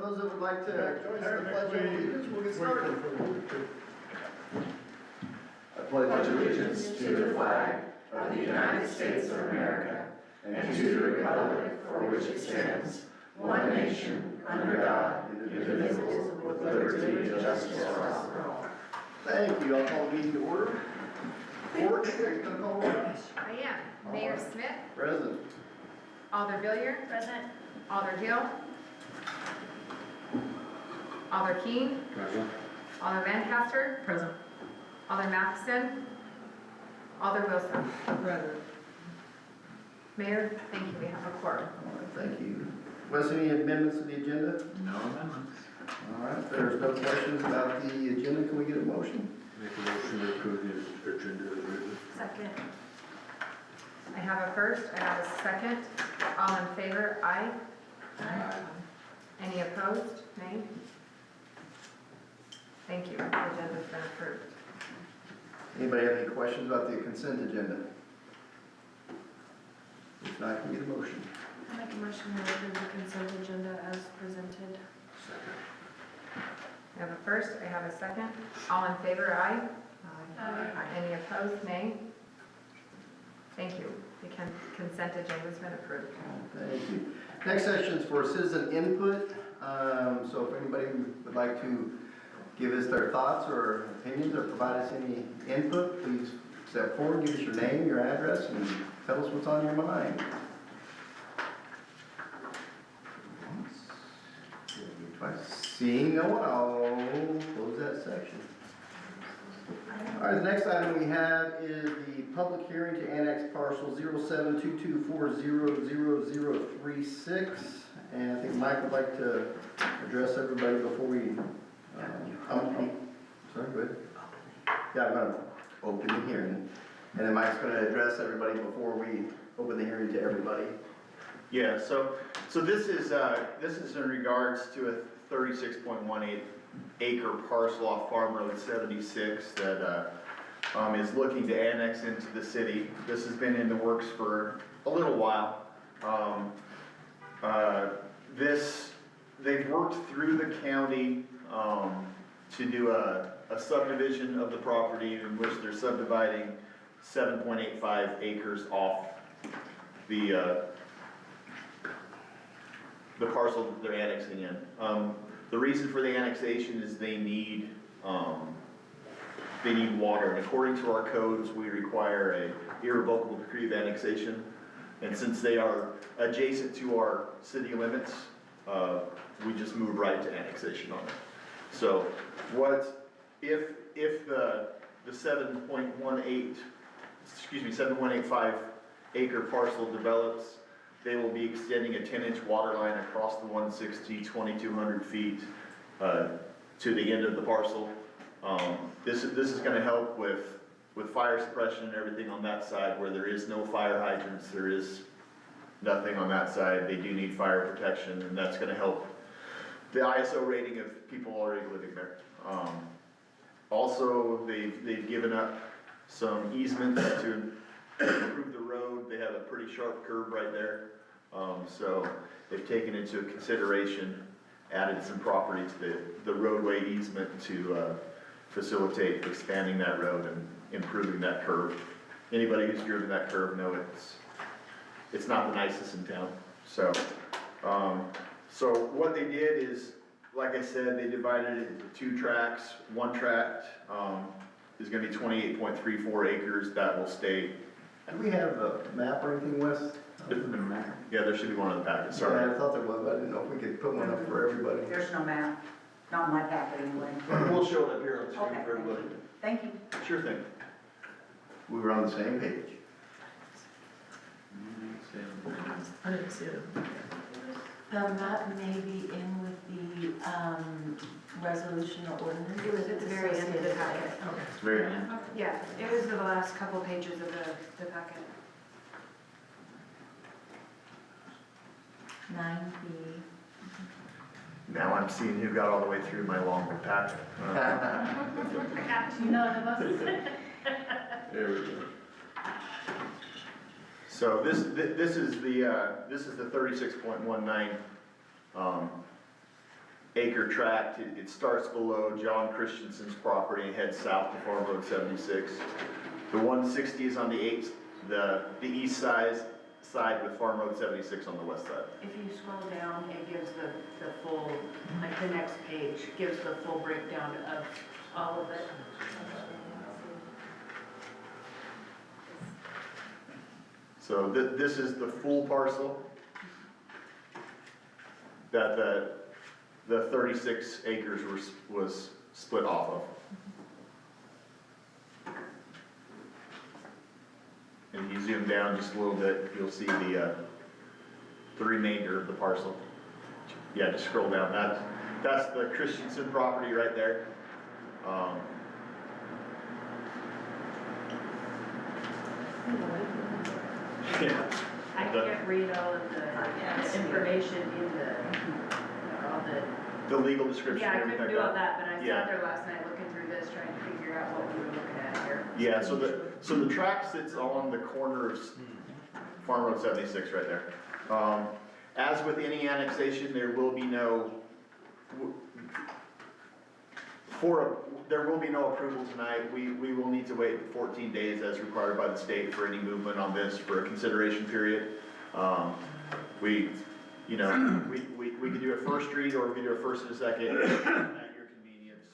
those that would like to join us in the pledge of allegiance, we'll get started. I pledge allegiance to the flag of the United States of America and to the republic for which it stands, one nation, under God, indivisible, with liberty and justice for all. Thank you. I'll call the meeting to order. Court, are you going to call order? I am. Mayor Smith, Present. Alder Villier. Present. Alder Hill. Alder Keene. Present. Alder Lancaster. Present. Alder Matheson. Alder Wilson. Present. Mayor, thank you. We have a quorum. All right, thank you. Wes, any amendments to the agenda? No amendments. All right, if there's no questions about the agenda, can we get a motion? Make a motion to approve the agenda as written. Second. I have a first. I have a second. All in favor? Aye. Aye. Any opposed? Nay? Thank you. The agenda's been approved. Anybody have any questions about the consent agenda? If not, can we get a motion? I make a motion to approve the consent agenda as presented. Second. I have a first. I have a second. All in favor? Aye. Aye. Any opposed? Nay? Thank you. The consent agenda's been approved. Thank you. Next section is for citizen input. So if anybody would like to give us their thoughts or opinions or provide us any input, please step forward, give us your name, your address, and tell us what's on your mind. Seeing no one, I'll close that section. All right, the next item we have is the public hearing to annex parcel 0722400036. And I think Mike would like to address everybody before we, sorry, go ahead. Yeah, I'm gonna open the hearing. And then Mike's gonna address everybody before we open the hearing to everybody. Yeah, so this is in regards to a 36.18 acre parcel off Farm Road 76 that is looking to annex into the city. This has been in the works for a little while. They've worked through the county to do a subdivision of the property in which they're subdividing 7.85 acres off the parcel that they're annexing in. The reason for the annexation is they need water, and according to our codes, we require a irrevocable decree of annexation. And since they are adjacent to our city limits, we just move right to annexation on it. So, if the 7.85 acre parcel develops, they will be extending a 10-inch water line across the 160, 2,200 feet to the end of the parcel. This is going to help with fire suppression and everything on that side where there is no fire hydrants, there is nothing on that side. They do need fire protection, and that's going to help the ISO rating of people already living there. Also, they've given up some easements to improve the road. They have a pretty sharp curve right there. So they've taken into consideration, added some property to the roadway easement to facilitate expanding that road and improving that curve. Anybody who's driven that curve know it's not the nicest in town. So, so what they did is, like I said, they divided it into 2 tracts. One tract is going to be 28.34 acres. That will stay. Do we have a map or anything, Wes? Yeah, there should be one in the packet. Sorry. Yeah, I thought there was, but I didn't know if we could put one up for everybody. There's no map, not in my packet anyway. We'll show it up here on the screen Okay, for everybody. thank you. Sure thing. We were on the same page. I didn't see it. The map may be in with the resolution or ordinance. It was at the very end of the packet. Okay. It's very. Yeah, it was the last couple pages of the packet. 9B. Now I'm seeing who got all the way through my long packet. None of us. There we go. So this is the 36.19 acre tract. It starts below John Christensen's property and heads south to Farm Road 76. The 160 is on the east side with Farm Road 76 on the west side. If you scroll down, it gives the full, like the next page, gives the full breakdown of all of it. So this is the full parcel that the 36 acres was split off of. And you zoom down just a little bit, you'll see the remainder of the parcel. Yeah, just scroll down. That's the Christensen property right there. Yeah. I can't read all of the information in all The legal description. yeah, I everything couldn't like do all that, but I Yeah. sat there last night looking through this, trying to figure out what we were looking at here. Yeah, so the track sits along the corner of Farm Road 76 right there. As with any annexation, there will be no, there will be no approval tonight. We will need to wait 14 days as required by the state for any movement on this for a consideration period. We could do a first read or we could do a first and a second at your convenience,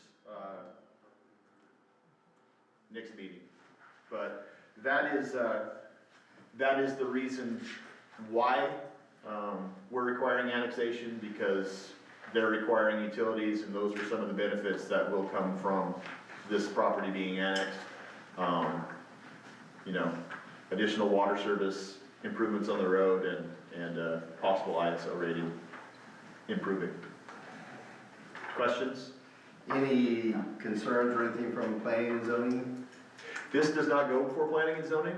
next meeting. But that is the reason why we're requiring annexation, because they're requiring utilities, and those are some of the benefits that will come from this property being annexed. Additional water service, improvements on the road, and possible ISO rating improving. Questions? Any concerns or anything from planning and zoning? This does not go before planning and zoning,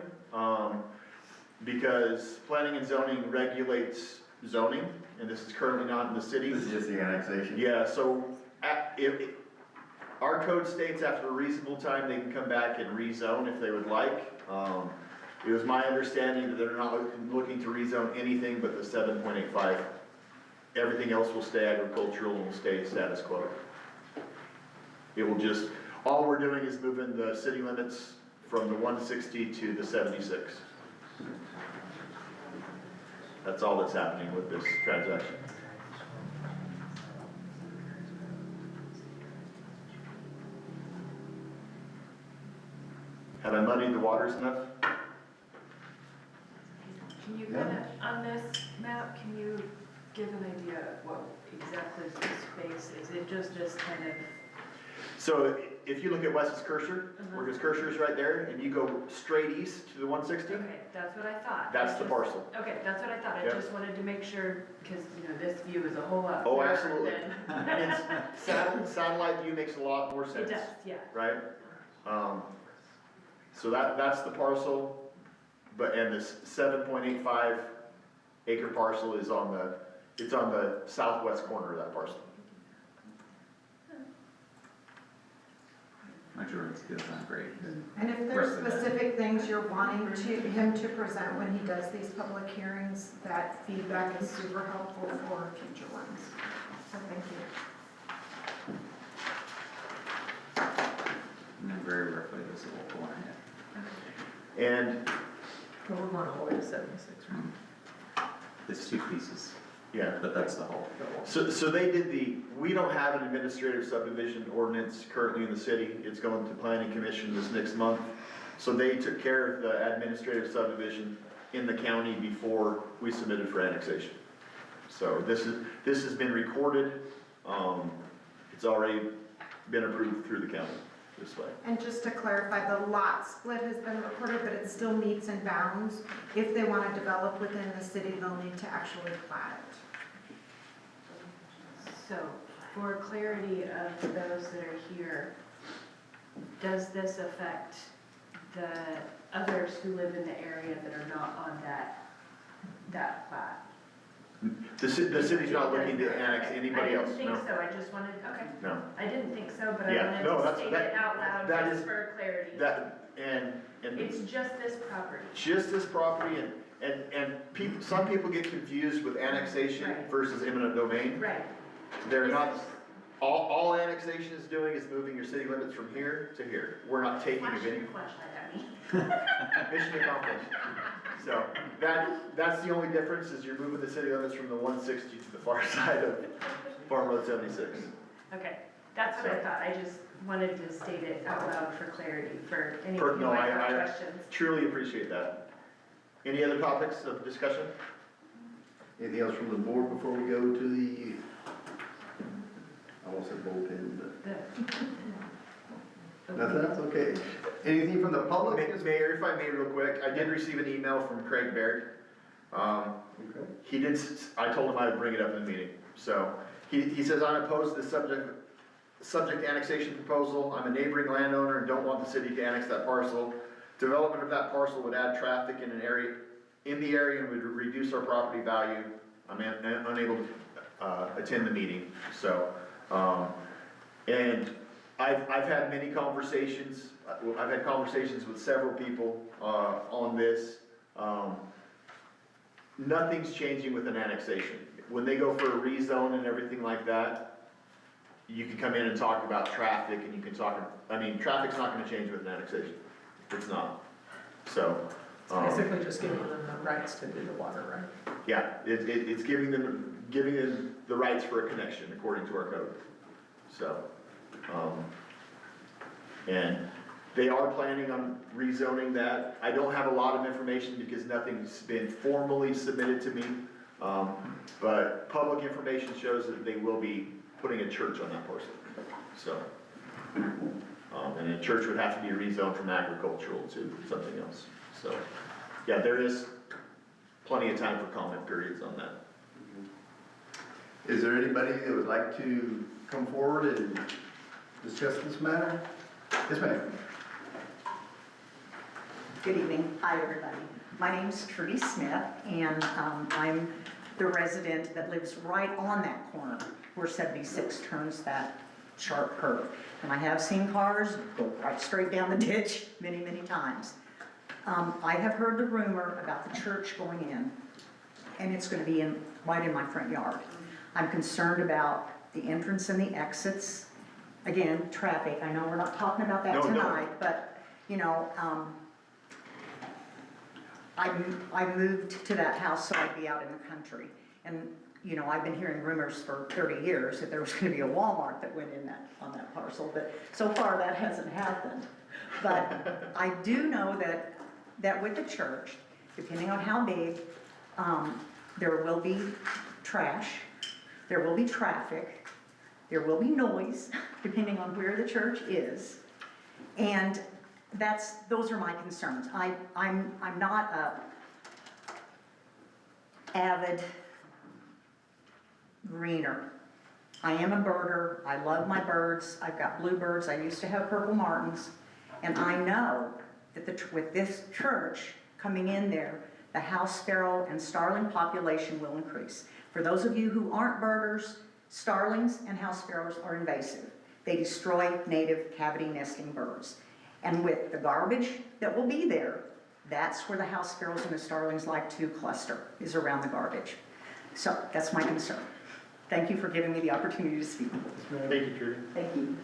because planning and zoning regulates zoning, and this is currently not in the city. This is just the annexation? Yeah, so our code states after a reasonable time, they can come back and rezone if they would like. It was my understanding that they're not looking to rezone anything but the 7.85. Everything else will stay agricultural and will stay status quo. It will just, all we're doing is moving the city limits from the 160 to the 76. That's all that's happening with this transaction. Have I muddied the waters enough? Can you kind of, on this map, can you give an idea of what exactly this space is? It just kind of, So if you look at Wes's cursor, where his cursor is right there, and you go straight east to the 160, okay, that's what I thought. that's the parcel. Okay, that's what I thought. I Yep. just wanted to make sure, because, this view is a whole lot. Oh, clearer absolutely. than- And it's, satellite view makes a lot more sense. It does, yeah. Right? So that's the parcel, and this 7.85 acre parcel is on the southwest corner of that parcel. Majority skills not great. And if there's specific things you're wanting him to present when he does these public hearings, that feedback is super helpful for future ones. So thank you. And then very roughly this will go ahead. And, But we want to avoid 76, right? It's two pieces, yeah. but that's the whole. So they did we don't have an administrative subdivision ordinance currently in the city. It's going to planning commission this next month. So they took care of the administrative subdivision in the county before we submitted for annexation. So this has been recorded. It's already been approved through the county this way. And just to clarify, the lot split has been recorded, but it still meets and bounds. If they want to develop within the city, they'll need to actually plat it. So, for clarity of those that are here, does this affect the others who live in the area that are not on that plat? The city's not looking to annex anybody else, I didn't no. think so, I just wanted, okay. No. I didn't think so, but Yeah, I no, wanted that's- to state that- it out loud that just is- for clarity. And It's just this property. just this property, some people get confused with annexation Right. versus eminent domain. Right. They're Is not, it- all annexation is doing is moving your city limits from here to here. We're not taking Flash of any, your flashlight at me. mission accomplished. So, that's the only difference, is you're moving the city limits from the 160 to the far side of Farm Road 76. Okay, that's what I thought, I just wanted to state it out loud for clarity, for any Per- of you no, who might I- have I- questions. Truly appreciate that. Any other topics of discussion? Anything else from the board before we go to the, I almost said bullpen, but nothing else, okay. Anything from the public? Mayor, if I may real quick, I did receive an email from Craig Baird. Okay. He did, I told him I would bring it up in the meeting. So, he says, I'm opposed to the subject annexation proposal. I'm a neighboring landowner and don't want the city to annex that parcel. Development of that parcel would add traffic in the area and would reduce our property value. I'm unable to attend the meeting, so, and I've had many conversations, I've had conversations with several people, on this. Nothing's changing with an annexation. When they go for a rezone and everything like that, you can come in and talk about traffic, and you can talk, I mean, traffic's not gonna change with an annexation. It's not. So, Basically just giving them the rights to do the water, right? yeah, it's giving them the rights for a connection according to our code. So, and they are planning on rezoning that. I don't have a lot of information because nothing's been formally submitted to me. But public information shows that they will be putting a church on that parcel. So, and a church would have to be rezoned from agricultural to something else. So, yeah, there is plenty of time for comment periods on that. Is there anybody that would like to come forward and discuss this matter? Yes, ma'am. Good evening. Hi, everybody. My name's Trudy Smith, and I'm the resident that lives right on that corner where 76 turns that sharp curve. And I have seen cars go right straight down the ditch many, many times. I have heard the rumor about the church going in, and it's going to be right in my front yard. I'm concerned about the entrance and the exits. Again, traffic. I know we're not talking about that No, no. tonight, but, you know, I moved to that house so I'd be out in the country. And, you know, I've been hearing rumors for 30 years that there was going to be a Walmart that went in on that parcel, but so far that hasn't happened. But I do know that with the church, depending on how big, there will be trash, there will be traffic, there will be noise, depending on where the church is. And those are my concerns. I'm not a avid greener. I am a birder. I love my birds. I've got bluebirds. I used to have purple martins. And I know that with this church coming in there, the house sparrow and starling population will increase. For those of you who aren't birders, starlings and house sparrows are invasive. They destroy native cavity nesting birds. And with the garbage that will be there, that's where the house sparrows and the starlings like to cluster, is around the garbage. So that's my concern. Thank you for giving me the opportunity to speak. Thank you, Trudy. Thank you.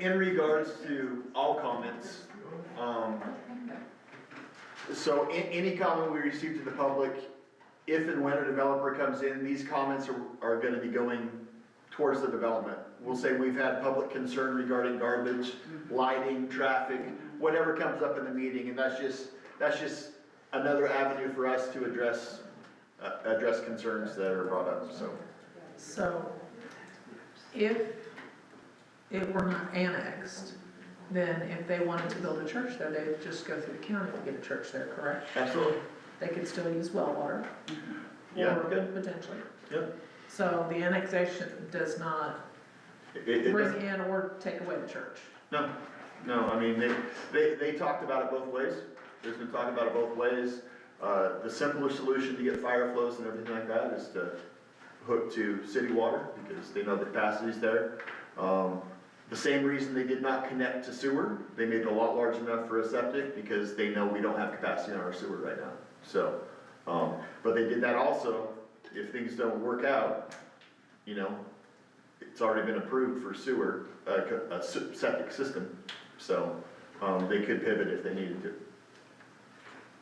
In regards to all comments, so any comment we receive to the public, if and when a developer comes in, these comments are gonna be going towards the development. We'll say we've had public concern regarding garbage, lighting, traffic, whatever comes up in the meeting, and that's just another avenue for us to address concerns that are brought up, so. So, if it were not annexed, then if they wanted to build a church there, they would just go through the county to get a church there, correct? Absolutely. They could still use well water. Yeah, Or good. potentially. Yep. So the annexation does not It bring doesn't- in or take away the church. No, I mean, they talked about it both ways. There's been talk about it both ways. The simpler solution to get fire flows and everything like that is to hook to city water, because they know the capacity's there. The same reason they did not connect to sewer, they made it a lot large enough for a septic, because they know we don't have capacity on our sewer right now. So, but they did that also, if things don't work out, you know, it's already been approved for sewer, septic system, so, they could pivot if they needed to.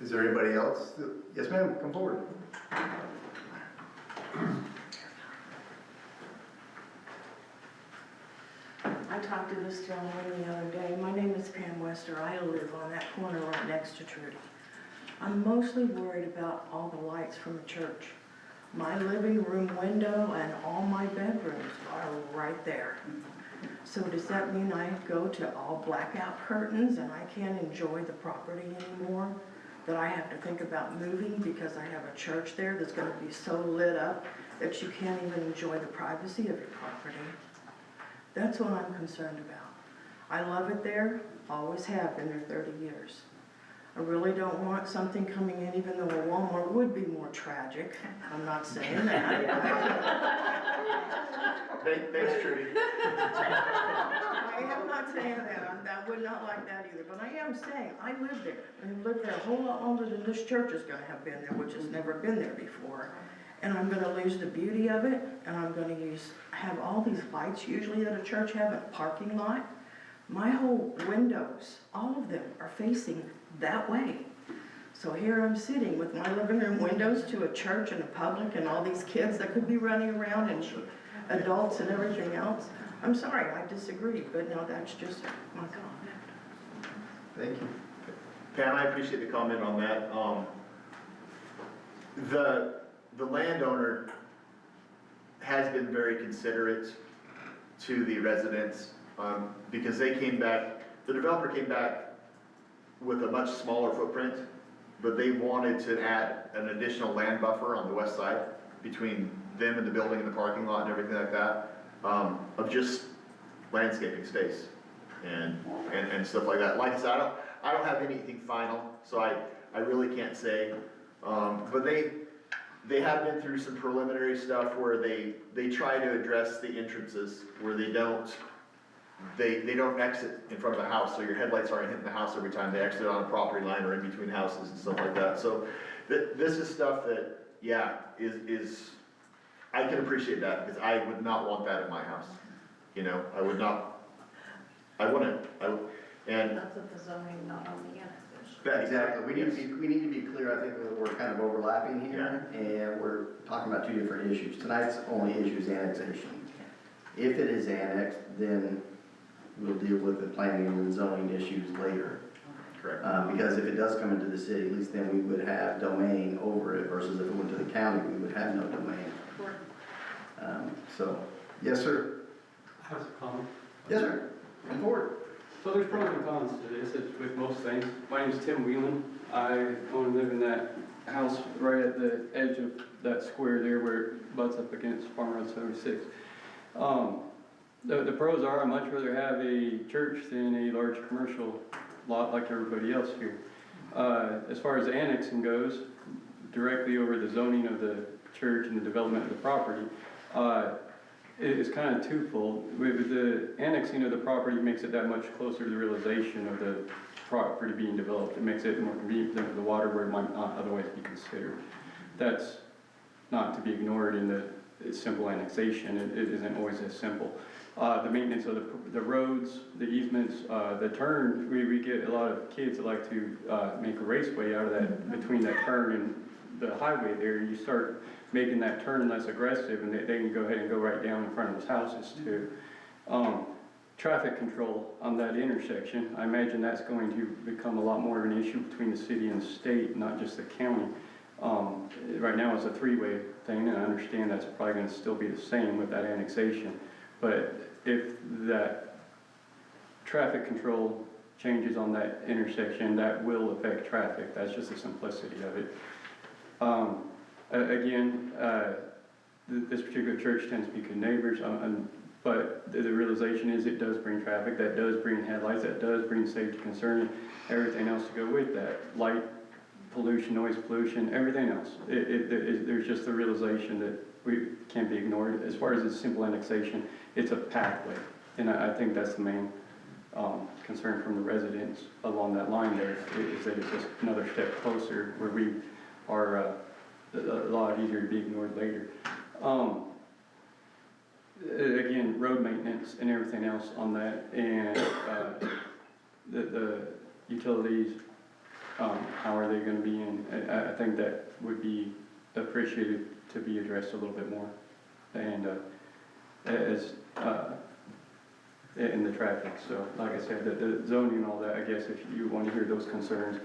Is there anybody else? Yes, ma'am, come forward. I talked to this gentleman the other day. My name is Pam Wester. I live on that corner right next to Trudy. I'm mostly worried about all the lights from the church. My living room window and all my bedrooms are right there. So does that mean I go to all blackout curtains and I can't enjoy the property anymore? That I have to think about moving because I have a church there that's gonna be so lit up that you can't even enjoy the privacy of your property? That's what I'm concerned about. I love it there, always have been there 30 years. I really don't want something coming in, even though a Walmart would be more tragic. I'm not saying that. Thanks, Trudy. I am not saying that. I would not like that either. But I am saying, I live there. I lived there a whole lot longer than this church is gonna have been there, which has never been there before. And I'm gonna lose the beauty of it, and I'm gonna have all these lights usually that a church have in a parking lot. My whole windows, all of them are facing that way. So here I'm sitting with my living room windows to a church and a public and all these kids that could be running around and adults and everything else. I'm sorry, I disagree, but no, that's just my comment. Thank you. Pam, I appreciate the comment on that. The landowner has been very considerate to the residents, because they came back, the developer came back with a much smaller footprint, but they wanted to add an additional land buffer on the west side between them and the building and the parking lot and everything like that, of just landscaping space and stuff like that. Like I said, I don't have anything final, so I really can't say. But they have been through some preliminary stuff where they try to address the entrances where they don't exit in front of a house, so your headlights aren't hitting the house every time they exit on a property line or in between houses and stuff like that. So this is stuff that, yeah, is I can appreciate that, because I would not want that in my house. You know, I wouldn't, and That's what the zoning, not on the annexation. that, Exactly, we need to be clear, I think that we're kind of overlapping here, and we're talking about two different issues. Tonight's only issue is annexation. If it is annexed, then we'll deal with the planning and zoning issues later. correct. Because if it does come into the city, at least then we would have domain over it, versus if it went to the county, we would have no domain. So, yes, sir. I have a comment. Yes, sir. Come forward. So there's pros and cons to this, as with most things. My name is Tim Whelan. I own and live in that house right at the edge of that square there where it butts up against Farm Road 76. The pros are, I'd much rather have a church than a large commercial lot like everybody else here. As far as the annexing goes, directly over the zoning of the church and the development of the property, it is kind of twofold. With the annexing of the property makes it that much closer to the realization of the property being developed. It makes it more convenient for the water where it might not otherwise be considered. That's not to be ignored in the simple annexation. It isn't always as simple. The maintenance of the roads, the easements, the turn, we get a lot of kids that like to make a raceway out of that, between that turn and the highway there. You start making that turn less aggressive, and they can go ahead and go right down in front of those houses too. Traffic control on that intersection, I imagine that's going to become a lot more of an issue between the city and the state, not just the county. Right now it's a three-way thing, and I understand that's probably going to still be the same with that annexation. But if that traffic control changes on that intersection, that will affect traffic. That's just the simplicity of it. Again, this particular church tends to be good neighbors, but the realization is it does bring traffic, that does bring headlights, that does bring safety concern, and everything else to go with that. Light pollution, noise pollution, everything else. There's just the realization that we can't be ignored. As far as the simple annexation, it's a pathway, and I think that's the main concern from the residents along that line there, is that it's just another step closer where we are a lot easier to be ignored later. Again, road maintenance and everything else on that, and the utilities, how are they gonna be in? I think that would be appreciated to be addressed a little bit more. And as in the traffic, so like I said, the zoning and all that, I guess if you want to hear those concerns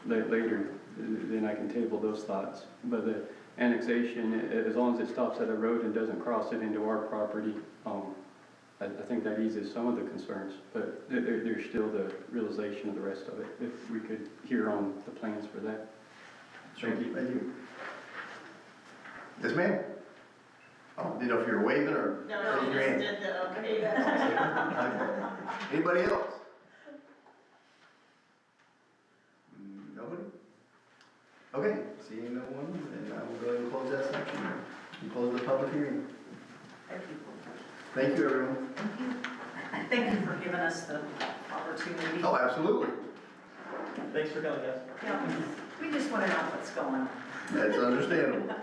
later, then I can table those thoughts. But the annexation, as long as it stops at a road and doesn't cross it into our property, I think that eases some of the concerns, but there's still the realization of the rest of it, if we could hear on the plans for that. Thank you. Thank you. Yes, ma'am? Oh, didn't know if you were waving or raising your hand. Okay. Anybody else? Nobody? Okay, seeing no one, then I will go ahead and close that section. And close the public hearing. Thank you, everyone. Thank you for giving us the opportunity. Oh, absolutely. Thanks for coming, guys. Yeah, we just want to know what's going on. That's understandable.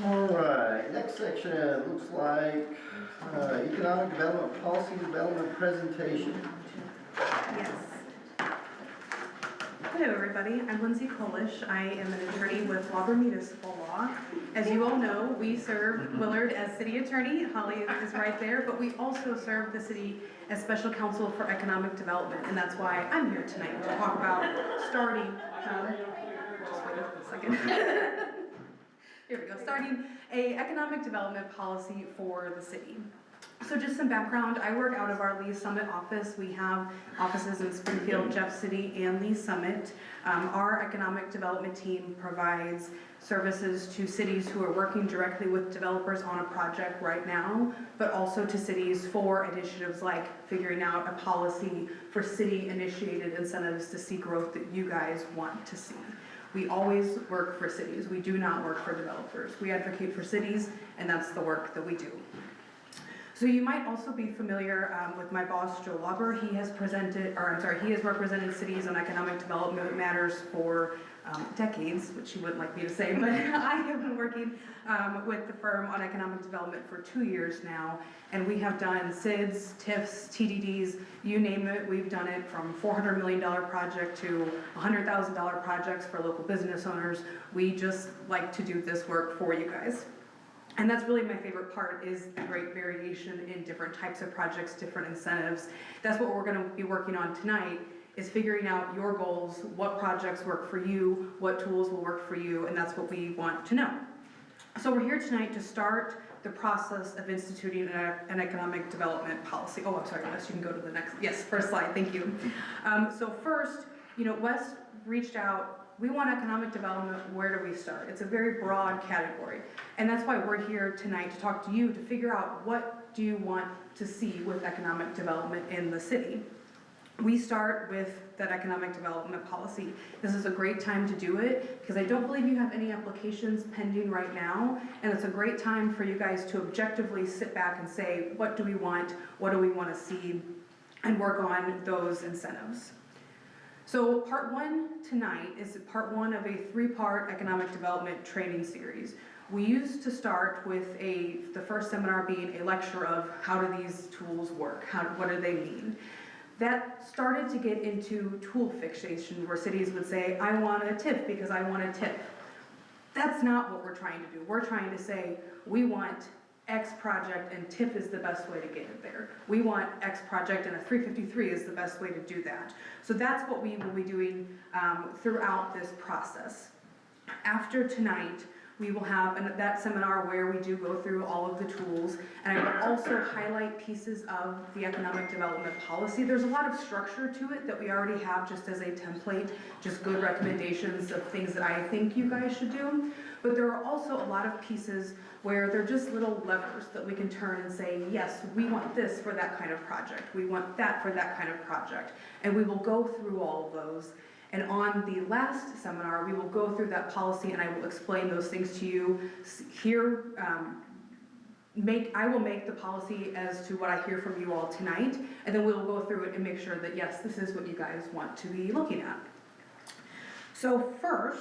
All right, next section looks like economic development policy development presentation. Yes. Hello, everybody. I'm Lindsay Kolish. I am an attorney with Wabra Municipal Law. As you all know, we serve Willard as city attorney. Holly is right there, but we also serve the city as special counsel for economic development, and that's why I'm here tonight to talk about starting. Just wait a second. Here we go. Starting a economic development policy for the city. So just some background, I work out of our Lee Summit office. We have offices in Springfield, Jeff City, and Lee Summit. Our economic development team provides services to cities who are working directly with developers on a project right now, but also to cities for initiatives like figuring out a policy for city-initiated incentives to see growth that you guys want to see. We always work for cities. We do not work for developers. We advocate for cities, and that's the work that we do. So you might also be familiar with my boss, Joe Lauber. He has represented cities on economic development matters for decades, which he wouldn't like me to say, but I have been working with the firm on economic development for 2 years now, and we have done SIDs, TIFs, TDDs, you name it, we've done it from $400 million project to $100,000 projects for local business owners. We just like to do this work for you guys. And that's really my favorite part, is the great variation in different types of projects, different incentives. That's what we're gonna be working on tonight, is figuring out your goals, what projects work for you, what tools will work for you, and that's what we want to know. So we're here tonight to start the process of instituting an economic development policy. Oh, I'm sorry, Wes, you can go to the next, yes, first slide, thank you. So first, Wes reached out. We want economic development, where do we start? It's a very broad category. And that's why we're here tonight to talk to you, to figure out what do you want to see with economic development in the city. We start with that economic development policy. This is a great time to do it because I don't believe you have any applications pending right now. And it's a great time for you guys to objectively sit back and say, what do we want? What do we want to see? And work on those incentives. So part one tonight is part one of a 3-part economic development training series. We used to start with the first seminar being a lecture of how do these tools work, what do they mean. That started to get into tool fixation, where cities would say, I want a TIF because I want a TIF. That's not what we're trying to do. We're trying to say, we want X project and TIF is the best way to get it there. We want X project and a 353 is the best way to do that. So that's what we will be doing throughout this process. After tonight, we will have that seminar where we do go through all of the tools, and I will also highlight pieces of the economic development policy. There's a lot of structure to it that we already have just as a template, just good recommendations of things that I think you guys should do. But there are also a lot of pieces where they're just little levers that we can turn and say, yes, we want this for that kind of project. We want that for that kind of project. And we will go through all of those. And on the last seminar, we will go through that policy and I will explain those things to you. Here, I will make the policy as to what I hear from you all tonight, and then we'll go through it and make sure that, yes, this is what you guys want to be looking at. So first,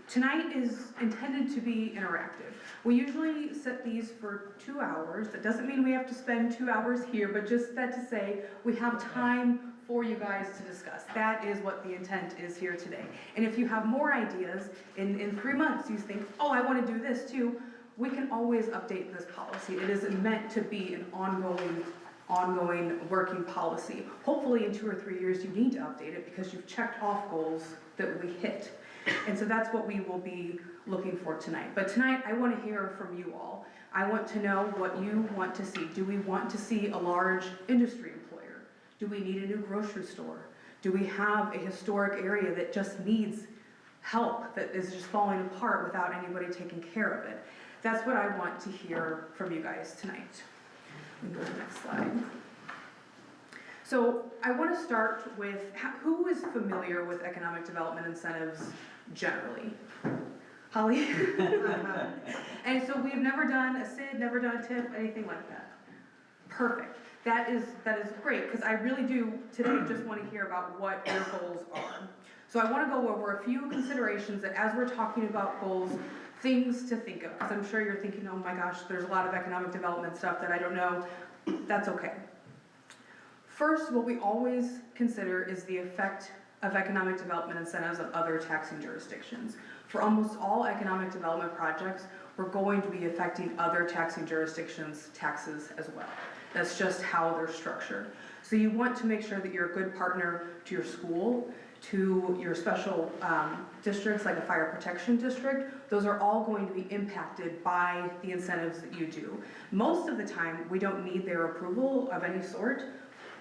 tonight is intended to be interactive. We usually set these for 2 hours. That doesn't mean we have to spend 2 hours here, but just that to say, we have time for you guys to discuss. That is what the intent is here today. And if you have more ideas, in 3 months you think, oh, I want to do this too, we can always update this policy. It is meant to be an ongoing working policy. Hopefully in 2 or 3 years you need to update it because you've checked off goals that we hit. And so that's what we will be looking for tonight. But tonight I want to hear from you all. I want to know what you want to see. Do we want to see a large industry employer? Do we need a new grocery store? Do we have a historic area that just needs help, that is just falling apart without anybody taking care of it? That's what I want to hear from you guys tonight. We can go to the next slide. So I want to start with who is familiar with economic development incentives generally? Holly? And so we've never done a SID, never done a TIP, anything like that. Perfect. That is great, because I really do today just want to hear about what your goals are. So I want to go over a few considerations that as we're talking about goals, things to think of, because I'm sure you're thinking, oh my gosh, there's a lot of economic development stuff that I don't know. That's okay. First, what we always consider is the effect of economic development incentives on other taxing jurisdictions. For almost all economic development projects, we're going to be affecting other taxing jurisdictions' taxes as well. That's just how they're structured. So you want to make sure that you're a good partner to your school, to your special districts like a fire protection district. Those are all going to be impacted by the incentives that you do. Most of the time, we don't need their approval of any sort,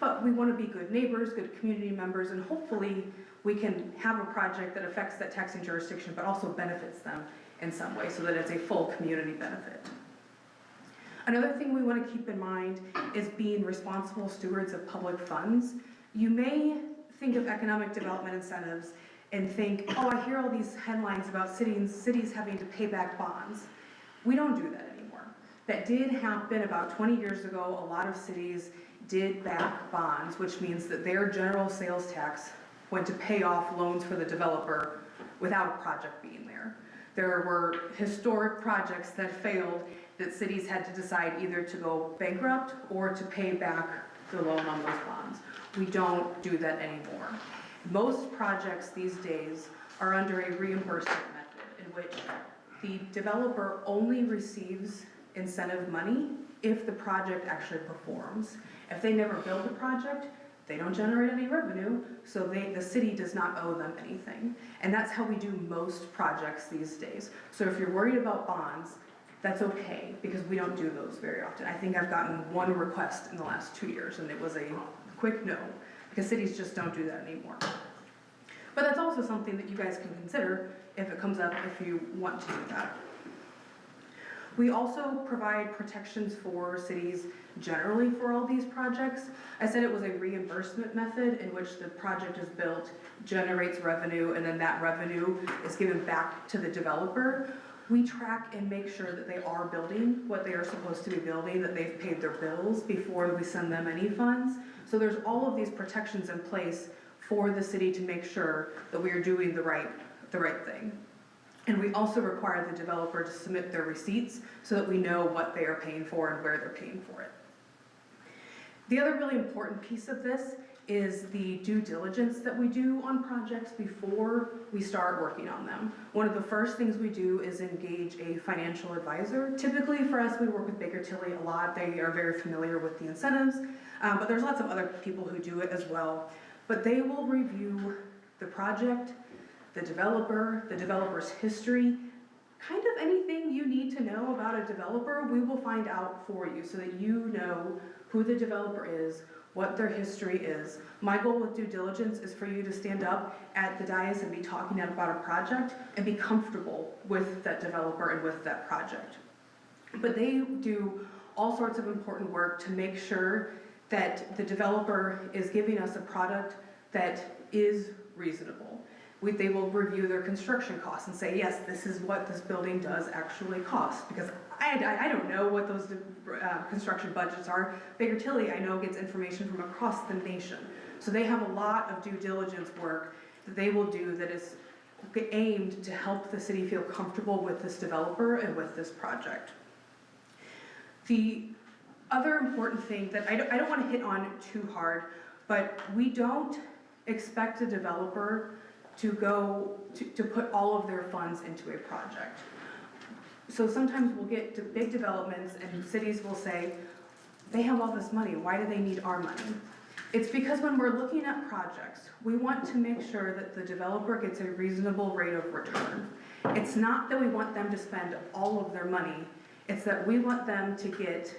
but we want to be good neighbors, good community members, and hopefully we can have a project that affects that taxing jurisdiction but also benefits them in some way so that it's a full community benefit. Another thing we want to keep in mind is being responsible stewards of public funds. You may think of economic development incentives and think, oh, I hear all these headlines about cities having to pay back bonds. We don't do that anymore. That did happen about 20 years ago. A lot of cities did back bonds, which means that their general sales tax went to pay off loans for the developer without a project being there. There were historic projects that failed that cities had to decide either to go bankrupt or to pay back the loan on those bonds. We don't do that anymore. Most projects these days are under a reimbursement method in which the developer only receives incentive money if the project actually performs. If they never build a project, they don't generate any revenue, so the city does not owe them anything. And that's how we do most projects these days. So if you're worried about bonds, that's okay, because we don't do those very often. I think I've gotten one request in the last 2 years, and it was a quick no, because cities just don't do that anymore. But that's also something that you guys can consider if it comes up, if you want to do that. We also provide protections for cities generally for all these projects. I said it was a reimbursement method in which the project is built, generates revenue, and then that revenue is given back to the developer. We track and make sure that they are building what they are supposed to be building, that they've paid their bills before we send them any funds. So there's all of these protections in place for the city to make sure that we are doing the right thing. And we also require the developer to submit their receipts so that we know what they are paying for and where they're paying for it. The other really important piece of this is the due diligence that we do on projects before we start working on them. One of the first things we do is engage a financial advisor. Typically for us, we work with Baker Tilly a lot. They are very familiar with the incentives, but there's lots of other people who do it as well. But they will review the project, the developer's history, kind of anything you need to know about a developer, we will find out for you so that you know who the developer is, what their history is. My goal with due diligence is for you to stand up at the dais and be talking about a project and be comfortable with that developer and with that project. But they do all sorts of important work to make sure that the developer is giving us a product that is reasonable. They will review their construction costs and say, yes, this is what this building does actually cost, because I don't know what those construction budgets are. Baker Tilly, I know, gets information from across the nation. So they have a lot of due diligence work that they will do that is aimed to help the city feel comfortable with this developer and with this project. The other important thing that I don't want to hit on too hard, but we don't expect a developer to put all of their funds into a project. So sometimes we'll get to big developments and cities will say, they have all this money, why do they need our money? It's because when we're looking at projects, we want to make sure that the developer gets a reasonable rate of return. It's not that we want them to spend all of their money, it's that we want them to get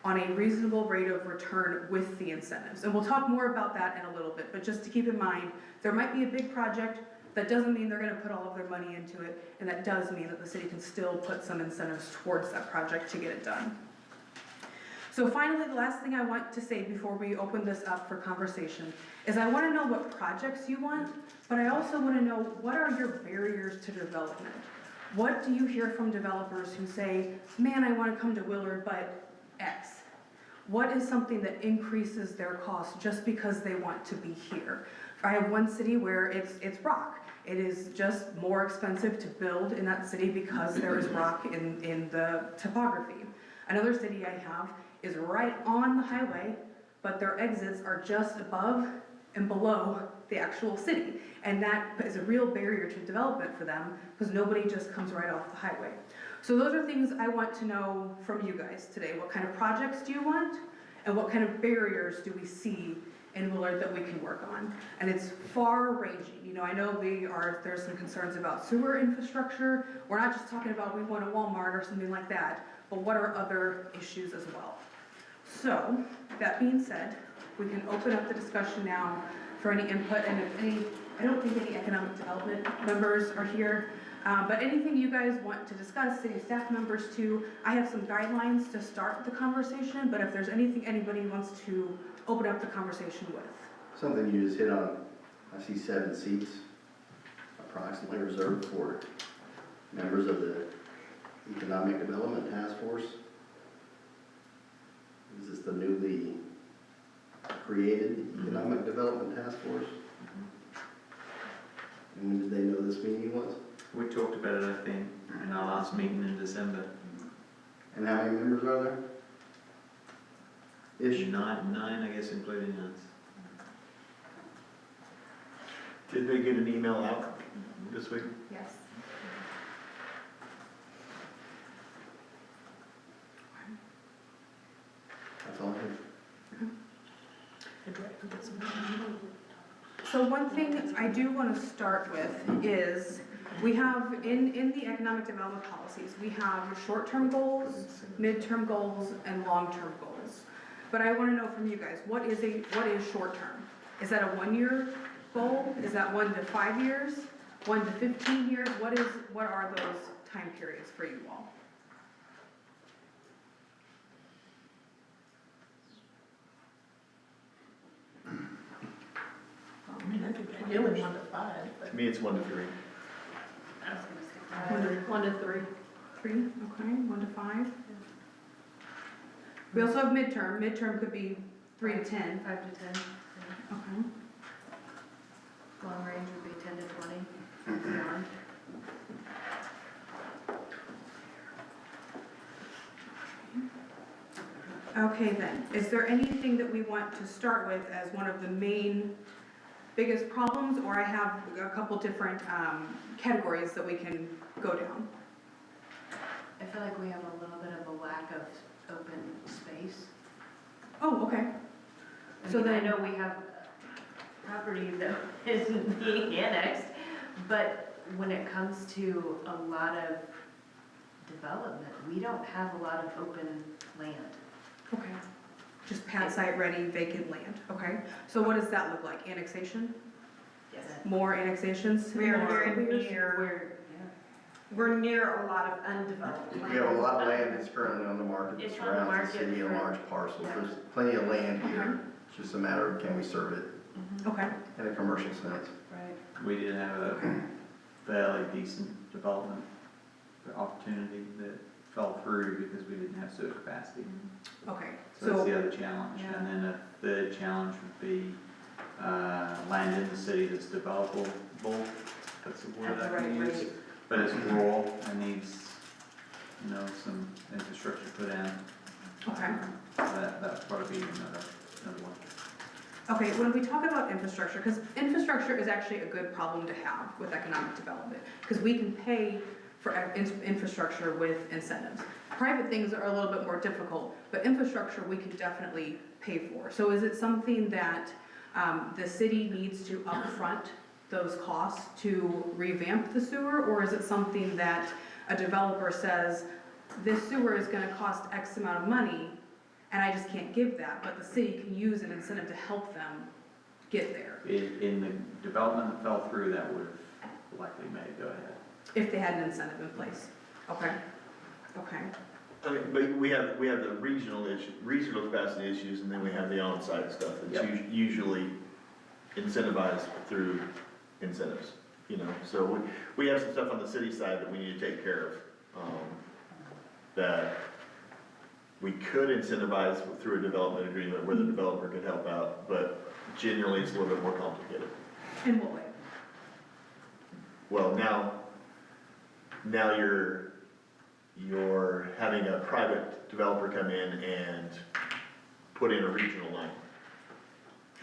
on a reasonable rate of return with the incentives. And we'll talk more about that in a little bit, but just to keep in mind, there might be a big project, that doesn't mean they're gonna put all of their money into it, and that does mean that the city can still put some incentives towards that project to get it done. So finally, the last thing I want to say before we open this up for conversation is I wanna know what projects you want, but I also wanna know what are your barriers to development? What do you hear from developers who say, man, I wanna come to Willard, but X? What is something that increases their cost just because they want to be here? I have one city where it's rock. It is just more expensive to build in that city because there is rock in the topography. Another city I have is right on the highway, but their exits are just above and below the actual city. And that is a real barrier to development for them because nobody just comes right off the highway. So those are things I want to know from you guys today. What kind of projects do you want? And what kind of barriers do we see in Willard that we can work on? And it's far ranging. You know, I know there's some concerns about sewer infrastructure. We're not just talking about we want a Walmart or something like that, but what are other issues as well? So, that being said, we can open up the discussion now for any input, and I don't think any economic development members are here, but anything you guys want to discuss, city staff members too, I have some guidelines to start the conversation, but if there's anything anybody wants to open up the conversation with. Something you just hit on, I see 7 seats approximately reserved for members of the Economic Development Task Force. Is this the newly created Economic Development Task Force? And when did they know this meeting was? We talked about it, I think, in our last meeting in December. And how many members are there? Ish? Nine, I guess, including us. Did they get an email out this week? Yes. That's all I have. So one thing I do want to start with is, we have, in the economic development policies, we have short-term goals, midterm goals, and long-term goals. But I want to know from you guys, what is short-term? Is that a 1-year goal? Is that 1 to 5 years? 1 to 15 years? What are those time periods for you all? I mean, I think ideally 1 to 5, but. To me, it's 1 to 3. I was gonna say 1 to 3. 3, okay, 1 to 5. We also have midterm. Midterm could be 3 to 10. 5 to 10. Okay. Long range would be 10 to 20. Beyond. Okay then, is there anything that we want to start with as one of the main biggest problems, or I have a couple different categories that we can go down? I feel like we have a little bit of a lack of open space. Oh, okay. So So I then, know we have property that isn't being annexed, but when it comes to a lot of development, we don't have a lot of open land. okay, just pad site ready, vacant land, okay? So what does that look like? Annexation? Yes. More annexations? We're More- very near, We're, we're near a lot of undeveloped land. We have a lot of land that's currently on the market that It's on the surrounds the market city, a for- large parcel. yeah. There's plenty of land here. It's just a matter of can we serve it Okay, in a commercial sense. right. We did have a fairly decent development opportunity that fell through because we didn't have sewer capacity. okay. So that's the So, other challenge. Yeah. And then a third challenge would be land in the city that's developable that's the word At the I can right use. rate. But it's rural and needs, you know, some infrastructure put in. Okay. That'd probably be another one. Okay, when we talk about infrastructure, because infrastructure is actually a good problem to have with economic development, because we can pay for infrastructure with incentives. Private things are a little bit more difficult, but infrastructure we can definitely pay for. So is it something that the city needs to upfront those costs to revamp the sewer, or is it something that a developer says, this sewer is gonna cost X amount of money, and I just can't give that, but the city can use an incentive to help them get there, In the development that fell through, that would have likely made it go ahead. if they had an incentive in place. Okay, okay, I mean, but we have the regional capacity issues, and then we have the on-site stuff that's Yep. usually incentivized through incentives, you know? So we have some stuff on the city side that we need to take care of, that we could incentivize through a development agreement where the developer could help out, but generally it's a little bit more complicated. in what way? Well, now you're having a private developer come in and put in a regional line,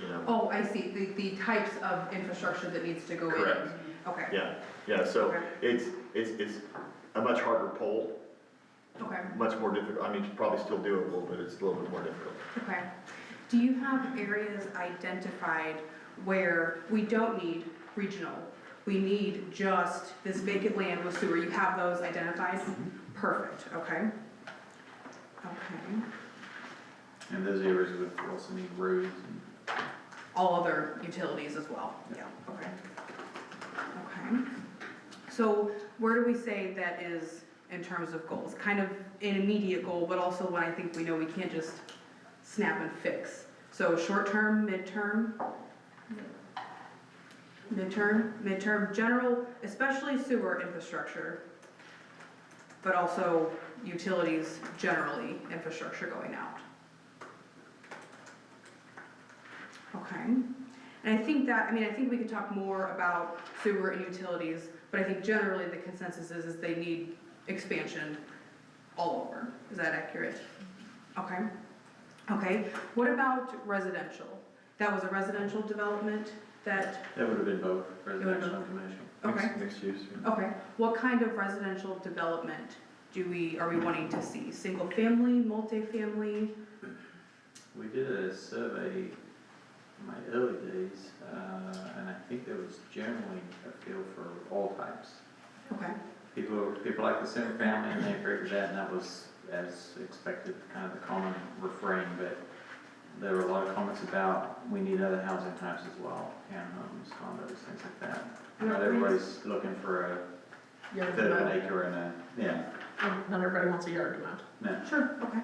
you know? Oh, I see, the types of infrastructure that needs to go in. Correct. Okay, Yeah, so Okay. it's a much harder pull, okay, much more difficult, I mean, it's probably still doable, but it's a little bit more difficult. okay. Do you have areas identified where we don't need regional? We need just this vacant land with sewer, you have those identified? Perfect, okay. Okay, And those areas would also need roads and all other utilities as well? Yeah. Okay. Okay. So where do we say that is in terms of goals? Kind of an immediate goal, but also one I think we know we can't just snap and fix. So short-term, midterm? Midterm, general, especially sewer infrastructure, but also utilities generally, infrastructure going out. Okay, and I think we could talk more about sewer and utilities, but I think generally the consensus is they need expansion all over. Is that accurate? Okay. Okay, what about residential? That was a residential development that, that would have been both residential and commercial. okay, Mixed use, yeah. okay. What kind of residential development are we wanting to see? Single family, multifamily? We did a survey in my early days, and I think there was generally a feel for all types. Okay, People like the single family, and they agreed with that, and that was, as expected, kind of the common refrain, but there were a lot of comments about, we need other housing types as well, townhomes, condos, things like that. Not everybody's looking for a third of an acre and yeah, Not everybody wants a yard to mow. no. sure, okay.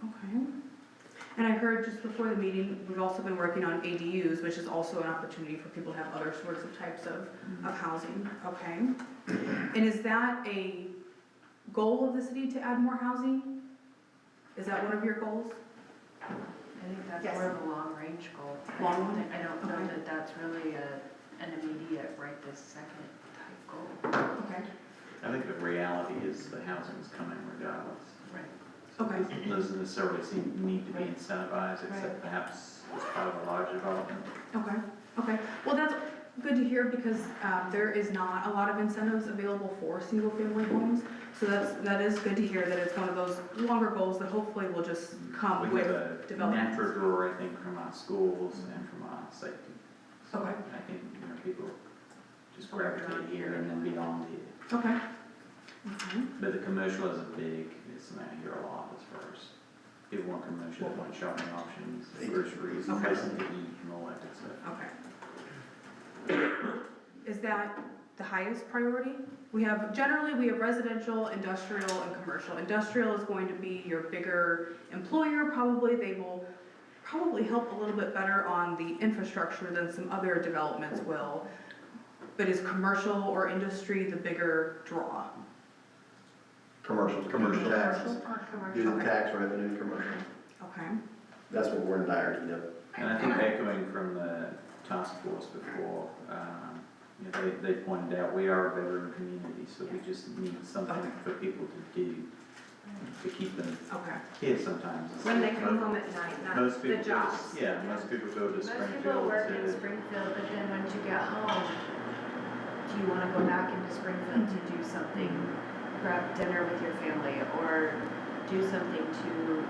Okay. And I heard just before the meeting, we've also been working on ADUs, which is also an opportunity for people to have other sorts of types of housing, okay? And is that a goal of the city to add more housing? Is that one of your goals? I think that's Yes. more of a long-range goal. Long? I don't know Okay. that that's really an immediate, right this second type goal. Okay, I think the reality is the housing's coming regardless. Right. okay, It doesn't necessarily need to be Right. incentivized, Right. except perhaps as part of a large development. okay, okay. Well, that's good to hear because there is not a lot of incentives available for single-family homes. So that is good to hear that it's one of those longer goals that hopefully will just come We have with a development. natural draw, I think, from our schools and from our safety. So Okay. I think, people just gravitate here and then beyond here. Okay. Okay. But the commercial is it's something I hear a lot as far as people want commercial, want shopping options, groceries, Okay. places to eat and all that good stuff. Okay. Is that the highest priority? Generally, we have residential, industrial, and commercial. Industrial is going to be your bigger employer, probably. They will probably help a little bit better on the infrastructure than some other developments will. But is commercial or industry the bigger draw? Commercial. Commercial. Taxes. Due to Okay. tax revenue, commercial. Okay, That's what we're in dire need of. And I think echoing from the task force before. You know, they pointed out we are a veteran community, so we just need something for people to do to keep them Okay. here sometimes. When they come home at night, not Most the people, jobs. yeah, most people go to Most people Springfield work in to, Springfield, but then once you get home, do you wanna go back into Springfield to do something? Grab dinner with your family, or do something to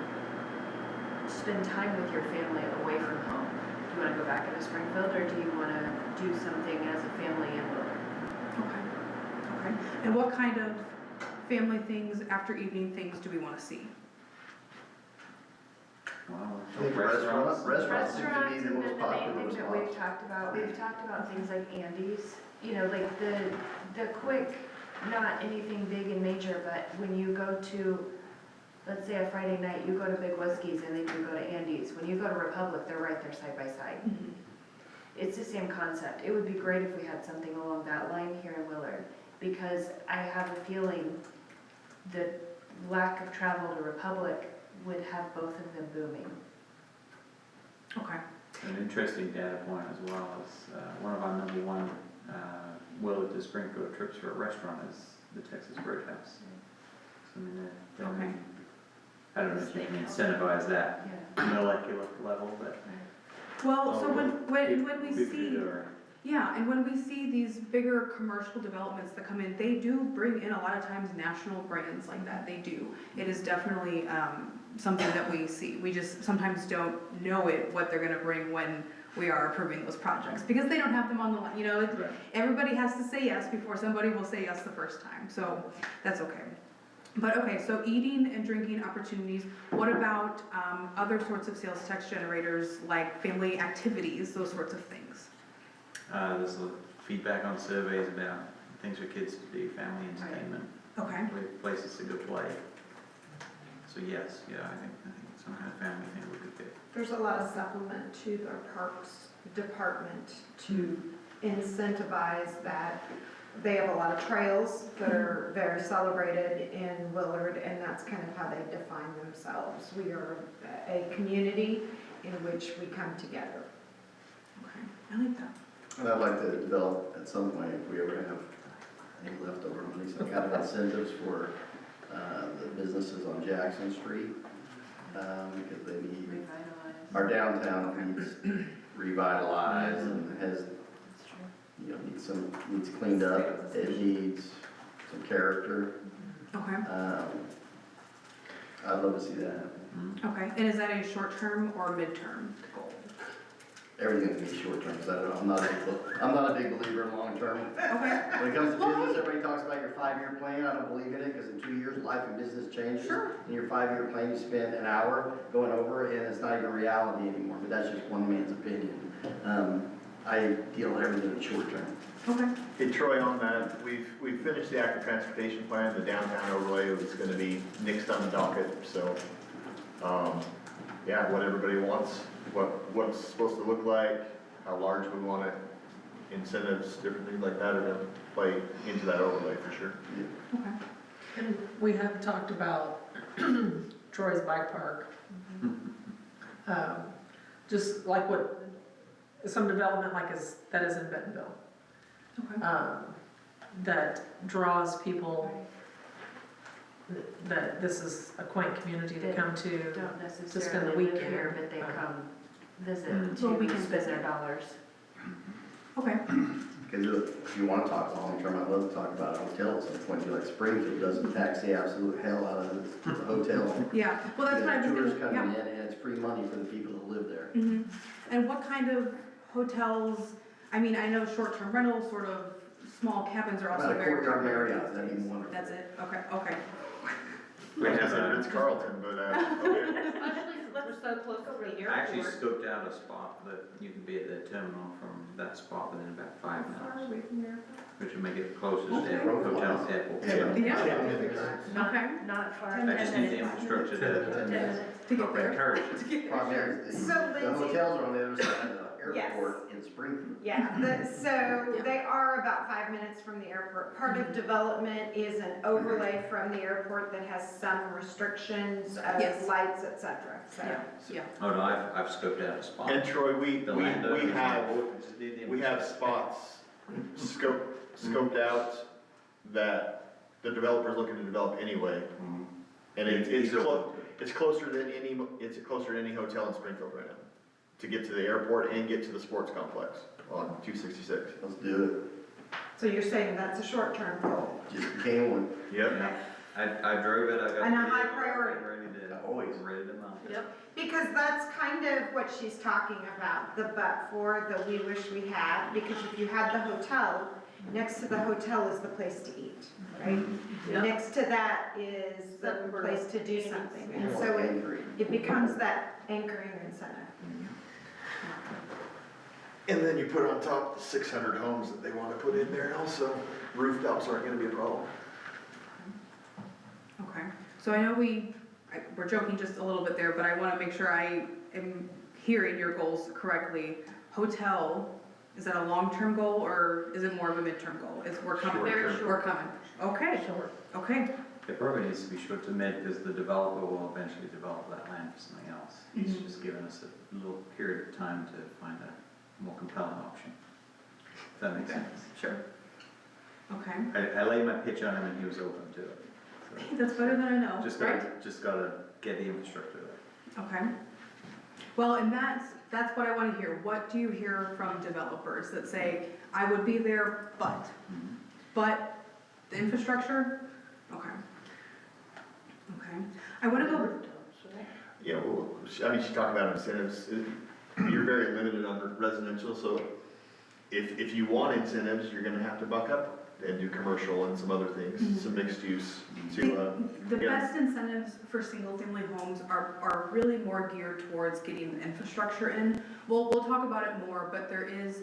spend time with your family away from home? Do you wanna go back into Springfield, or do you wanna do something as a family in Willard? Okay, okay. And what kind of family things, after evening things do we want to see? well, I think restaurants seem to be Restaurants the have most been the main popular thing that we've response. talked about. We've talked about things like Andy's, you know, like the quick, not anything big and major, but when you go to, let's say a Friday night, you go to Big Whiskey's and then you go to Andy's. When you go to Republic, they're right there side by side. It's the same concept. It would be great if we had something along that line here in Willard, because I have a feeling the lack of travel to Republic would have both of them booming. Okay. an interesting data point as well is, one of our number one, Willard to Springfield trips for a restaurant is the Texas Roadhouse. So, I mean, Okay. I don't know if you can incentivize that Yeah. molecular level, but. Well, so when we Big see, door. yeah, and when we see these bigger commercial developments that come in, they do bring in a lot of times national brands like that, they do. It is definitely, something that we see. We just sometimes don't know what they're gonna bring when we are approving those projects, because they don't have them on the line, you know, Right. everybody has to say yes before somebody will say yes the first time, so that's okay. But okay, so eating and drinking opportunities, what about, other sorts of sales tax generators, like family activities, those sorts of things? There's a feedback on surveys about things for kids to do, family entertainment, Okay, places to go play. So yes, yeah, I think some kind of family thing would be good. There's a lot of supplement to the parks department to incentivize that. They have a lot of trails that are very celebrated in Willard, and that's kind of how they define themselves. We are a community in which we come together. okay, I like that. And I'd like to develop at some point, if we ever have any leftover money, some kind of incentives for the businesses on Jackson Street, because they need, Revitalize. our downtown needs revitalized and has, That's true. you know, needs cleaned up, it needs some character. Okay, I'd love to see that happen. okay, and is that a short-term or midterm goal? Everything can be short term, because I'm not a big believer in long term. Okay, When it comes to business, everybody talks about your 5-year plan. I don't believe in it, because in 2 years, life and business changes. Sure. In your 5-year plan, you spend an hour going over it, and it's not even reality anymore, but that's just one man's opinion. I deal with everything in short term. okay, Hey Troy, on that, we've finished the active transportation plan, the downtown overlay was gonna be next on the docket, so, yeah, what everybody wants, what it's supposed to look like, how large we want it, incentives, different things like that are gonna play into that overlay for sure. okay. And we have talked about Troy's Bike Park. Just like what, some development that is in Bentonville. Okay. That draws people, that this is a quaint community to come to. Don't spend the necessarily live weekend. here, but they come visit Well, to we can spend their visit. dollars. Okay, Because if you want to talk long term, I'd love to talk about a hotel at some point, like Springfield doesn't tax the absolute hell out of the hotel. yeah, well, that's what I was Tourists gonna, coming yeah. in, and it's free money for the people that live there. Mhm. And what kind of hotels, I mean, I know short-term rentals, sort of small cabins are also About a very courtyard popular. Marriott, that'd be wonderful. That's it, okay, okay. We have a Ritz-Carlton, but, okay. Especially since we're so close to the I actually airport. scoped out a spot that you can be at the terminal from that spot within about 5 minutes, which would make it closest to Okay. hotel to airport. Yeah. Okay, Not far. I just need the infrastructure to to get help there. encourage it. Problem is, So, the Lindsay- hotels are on the other side of the airport in Springfield. So they are about 5 minutes from the airport. Part of development is an overlay from the airport that has some restrictions Yes. of lights, et cetera, so. Yeah. Oh, no, I've scoped out a spot. And Troy, we Just need the have infrastructure. spots scoped out that the developer's looking to develop anyway. Mhm. And He's open to it. it's closer than any hotel in Springfield right now, to get to the airport and get to the sports complex on 266. Let's do it. So you're saying that's a short-term goal? Just became one. Yep. I drove it, I got. And a the high vehicle priority. Ready to mount. Because that's kind of what she's talking about, the but-for that we wish we had, because if you had the hotel, next to the hotel is the place to eat, right? Next to that is the place to do something, and so it becomes that anchoring incentive. And then you put on top the 600 homes that they want to put in there also. Rooftops aren't gonna be a problem. Okay, so I know we're joking just a little bit there, but I want to make sure I am hearing your goals correctly. Hotel, is that a long-term goal or is it more of a midterm goal? We're coming, we're coming. Okay, okay. It probably needs to be short to mid, because the developer will eventually develop that land for something else. He's just given us a little period of time to find a more compelling option. If that makes sense. Sure. Okay, I laid my pitch on him and he was open to it. So that's better than I know, just right? gotta get the infrastructure there. Okay. Well, and that's what I want to hear. What do you hear from developers that say, I would be there, but the infrastructure? Okay. Okay. I want to go, Yeah, well, she's talking about incentives. You're very limited on residential, so if you want incentives, you're gonna have to buck up and do commercial and some other things, some mixed use to, the yeah. best incentives for single-family homes are really more geared towards getting the infrastructure in. We'll talk about it more, but there is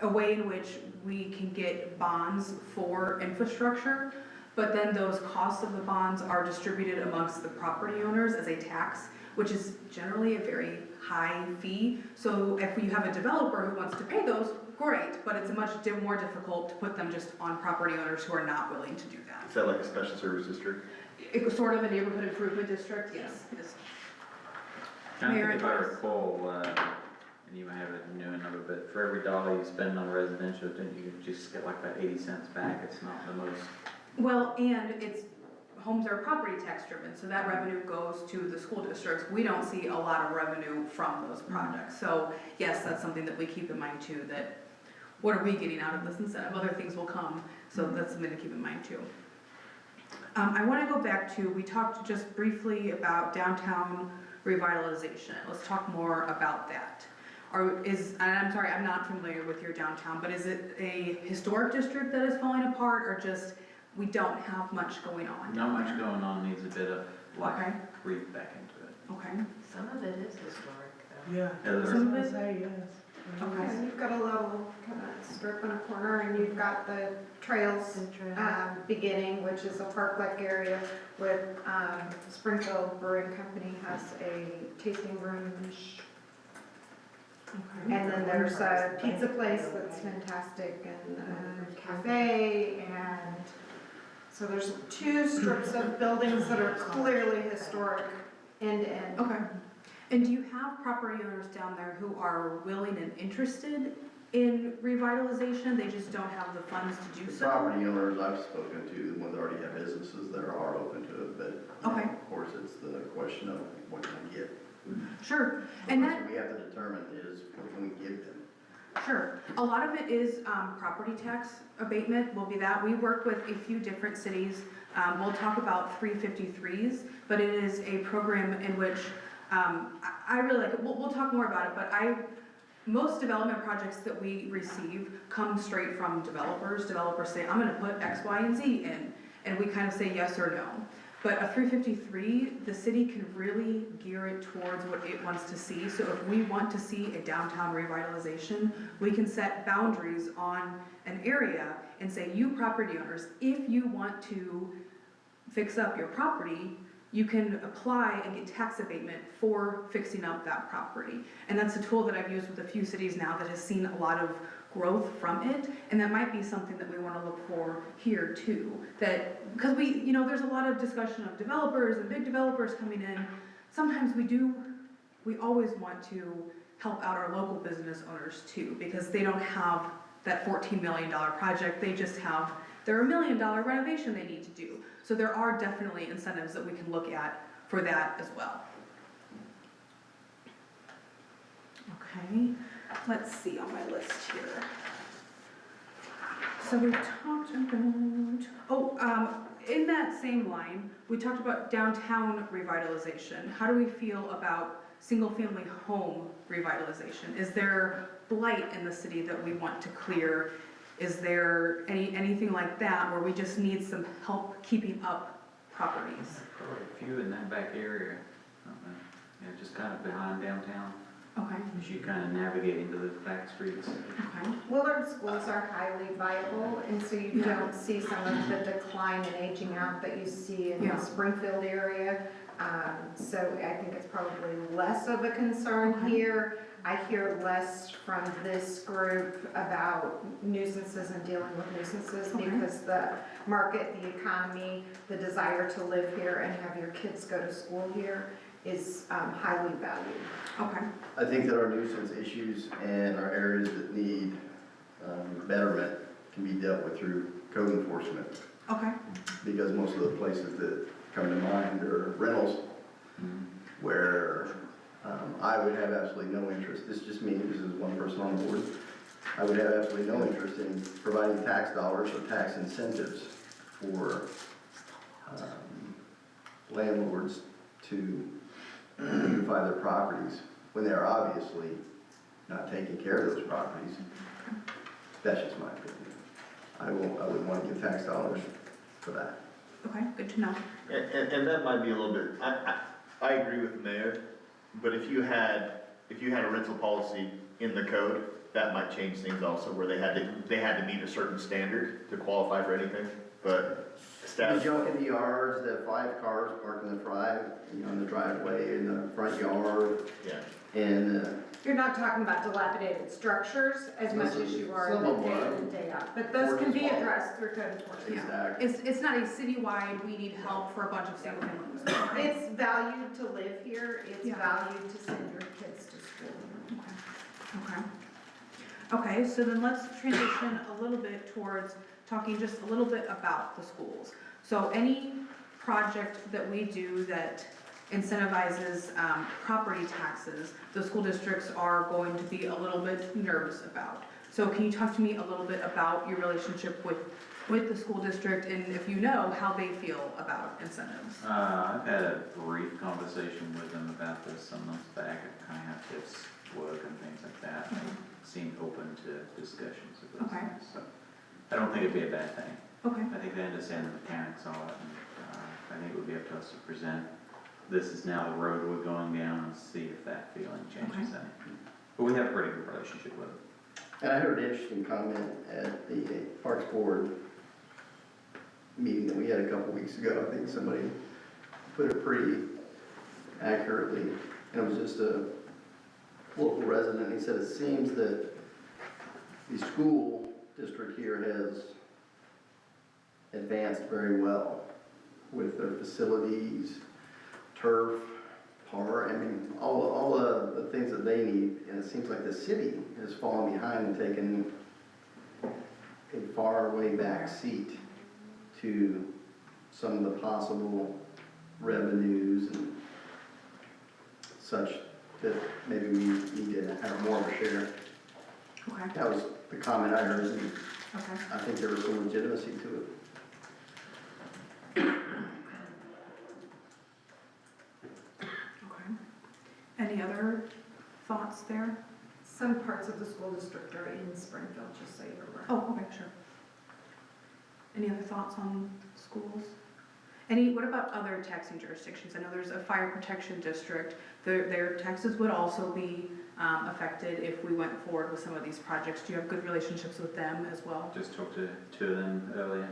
a way in which we can get bonds for infrastructure, but then those costs of the bonds are distributed amongst the property owners as a tax, which is generally a very high fee. So if you have a developer who wants to pay those, great, but it's much more difficult to put them just on property owners who are not willing to do that. Is that like a special service district? It's sort of a neighborhood improvement district, yes. I Mayor, think if I recall, and you may have it new another bit, for every dollar you spend on residential, then you just get like about 80 cents back. It's not the most. Well, and homes are property tax driven, so that revenue goes to the school districts. We don't see a lot of revenue from those projects. So yes, that's something that we keep in mind too, that what are we getting out of this incentive? Other things will come, so that's something to keep in mind too. I want to go back to, we talked just briefly about downtown revitalization. Let's talk more about that. And I'm sorry, I'm not familiar with your downtown, but is it a historic district that is falling apart, or just we don't have much going on? Not much going on, needs a bit of life Okay. breathed back into it. Okay. Some of it is historic though. Yeah. there's- Some of it, Okay, so you've got a little kind of strip in a corner, and you've got the trails beginning, which is a park-like area with Springfield Brewing Company has a tasting room. okay. And then there's a pizza place that's fantastic, and a cafe, and so there's 2 strips of buildings that are clearly historic end to end. Okay. And do you have property owners down there who are willing and interested in revitalization? They just don't have the funds to do The so? property owners I've spoken to, the ones that already have businesses that are open to it, but Okay. of course, it's the question of what can we get? Sure. And that, What we have to determine is what can we give them? sure. A lot of it is property tax abatement will be that. We work with a few different cities. We'll talk about 353s, but it is a program in which I really like it. We'll talk more about it, but most development projects that we receive come straight from developers. Developers say, I'm gonna put X, Y, and Z in, and we kind of say yes or no. But a 353, the city can really gear it towards what it wants to see. So if we want to see a downtown revitalization, we can set boundaries on an area and say, you property owners, if you want to fix up your property, you can apply and get tax abatement for fixing up that property. And that's a tool that I've used with a few cities now that has seen a lot of growth from it, and that might be something that we want to look for here too. That, because there's a lot of discussion of developers and big developers coming in. Sometimes we always want to help out our local business owners too, because they don't have that $14 million project, they just have their $1 million renovation they need to do. So there are definitely incentives that we can look at for that as well. Okay, let's see on my list here. So we talked about, in that same line, we talked about downtown revitalization. How do we feel about single-family home revitalization? Is there blight in the city that we want to clear? Is there anything like that where we just need some help keeping up properties? Probably a few in that back area, just kind of behind downtown, Okay, as you kind of navigate into the back streets. okay, Willard schools are highly viable, and so you Yeah. don't see some of the decline and aging out that you see in Yeah. the Springfield area. So I think it's probably less of a concern Okay. here. I hear less from this group about nuisances and dealing with nuisances Okay. because the market, the economy, the desire to live here and have your kids go to school here is highly valued. okay, I think that our nuisance issues and our areas that need betterment can be dealt with through code enforcement, okay, because most of the places that come to mind are rentals where I would have absolutely no interest, this is just me, this is one person on the board, I would have absolutely no interest in providing tax dollars or tax incentives for landlords to beautify their properties when they are obviously not taking care of those properties. That's just my opinion. I wouldn't want to give tax dollars for that. okay, good to know. And that might be a little bit, I agree with the mayor, but if you had a rental policy in the code, that might change things also, where they had to meet a certain standard to qualify for anything, but The staff. junk in the yards, the 5 cars parked in the in the driveway, in the front yard, Yeah. and You're not talking about dilapidated structures as much as you are Some the of day them. in and day out, but those can be Ordinance addressed through code enforcement. exactly. It's not a citywide, we need help for a bunch of single families. It's valued to live here, it's Yeah. valued to send your kids to school. Okay. Okay, so then let's transition a little bit towards talking just a little bit about the schools. So any project that we do that incentivizes property taxes, the school districts are going to be a little bit nervous about. So can you talk to me a little bit about your relationship with the school district, and if you know how they feel about incentives? I've had a brief conversation with them about this some months back, and kind of how tips work and things like that. They seemed open to discussions of those Okay. things, so I don't think it'd be a bad thing. Okay, I think they understand the mechanics of it, and I think it would be up to us to present, this is now the road we're going down, and see if that feeling changes any. But we have a pretty good relationship with them. And I heard an interesting comment at the Parks Board meeting that we had a couple weeks ago. I think somebody put it pretty accurately. And it was just a local resident, and he said, it seems that the school district here has advanced very well with their facilities, turf, par, I mean, all the things that they need. And it seems like the city has fallen behind and taken a far way back seat to some of the possible revenues and such that maybe we need to have more of a share. okay, That was the comment I heard, and okay. I think there was some legitimacy to it. Okay. Any other thoughts there? Some parts of the school district are in Springfield, just so you're aware. Oh, okay, sure. Any other thoughts on schools? What about other taxing jurisdictions? I know there's a fire protection district. Their taxes would also be affected if we went forward with some of these projects. Do you have good relationships with them as well? Just talked to 2 of them earlier.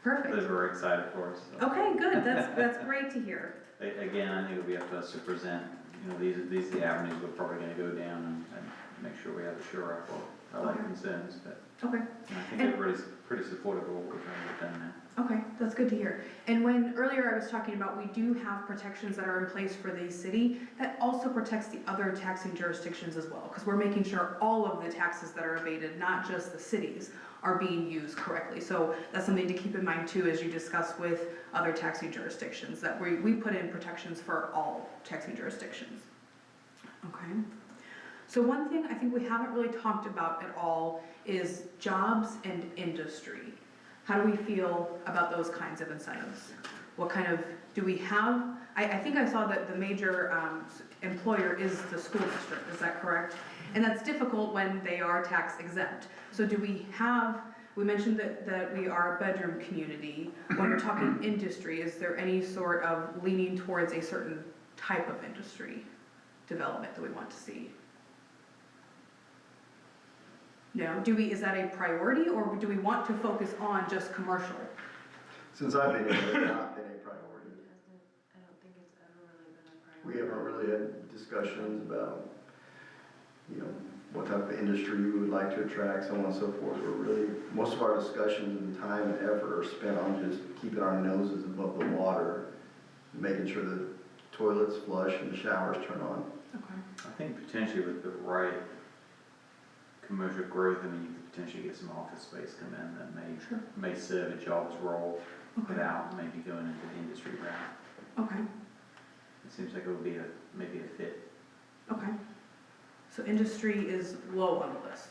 Perfect. Those were excited for us. So. Okay, good. That's great to hear. Again, I think it'll be up to us to present, you know, these are the avenues we're probably gonna go down and make sure we have a sure up of our concerns, but Okay. I think everybody's pretty supportive of what we're trying to get done now. Okay, that's good to hear. And when earlier I was talking about we do have protections that are in place for the city, that also protects the other taxing jurisdictions as well, because we're making sure all of the taxes that are abated, not just the cities, are being used correctly. So that's something to keep in mind too as you discuss with other taxing jurisdictions, that we put in protections for all taxing jurisdictions. Okay. So one thing I think we haven't really talked about at all is jobs and industry. How do we feel about those kinds of incentives? What kind of, do we have, I think I saw that the major employer is the school district, is that correct? And that's difficult when they are tax exempt. So do we have, we mentioned that we are a bedroom community. When we're talking industry, is there any sort of leaning towards a certain type of industry development that we want to see? No, is that a priority, or do we want to focus on just commercial? Since I've been here, it's not been a priority. I don't think it's ever really been a priority. We haven't really had discussions about, you know, what type of industry we would like to attract, so on and so forth. We're really, most of our discussions and time and effort are spent on just keeping our noses above the water, making sure the toilets flush and the showers turn on. Okay. I think potentially with the right commercial growth, I mean, you could potentially get some office space come in that may serve a jobs role without maybe going into the industry route. Okay, It seems like it would be maybe a fit. okay. So industry is low on the list?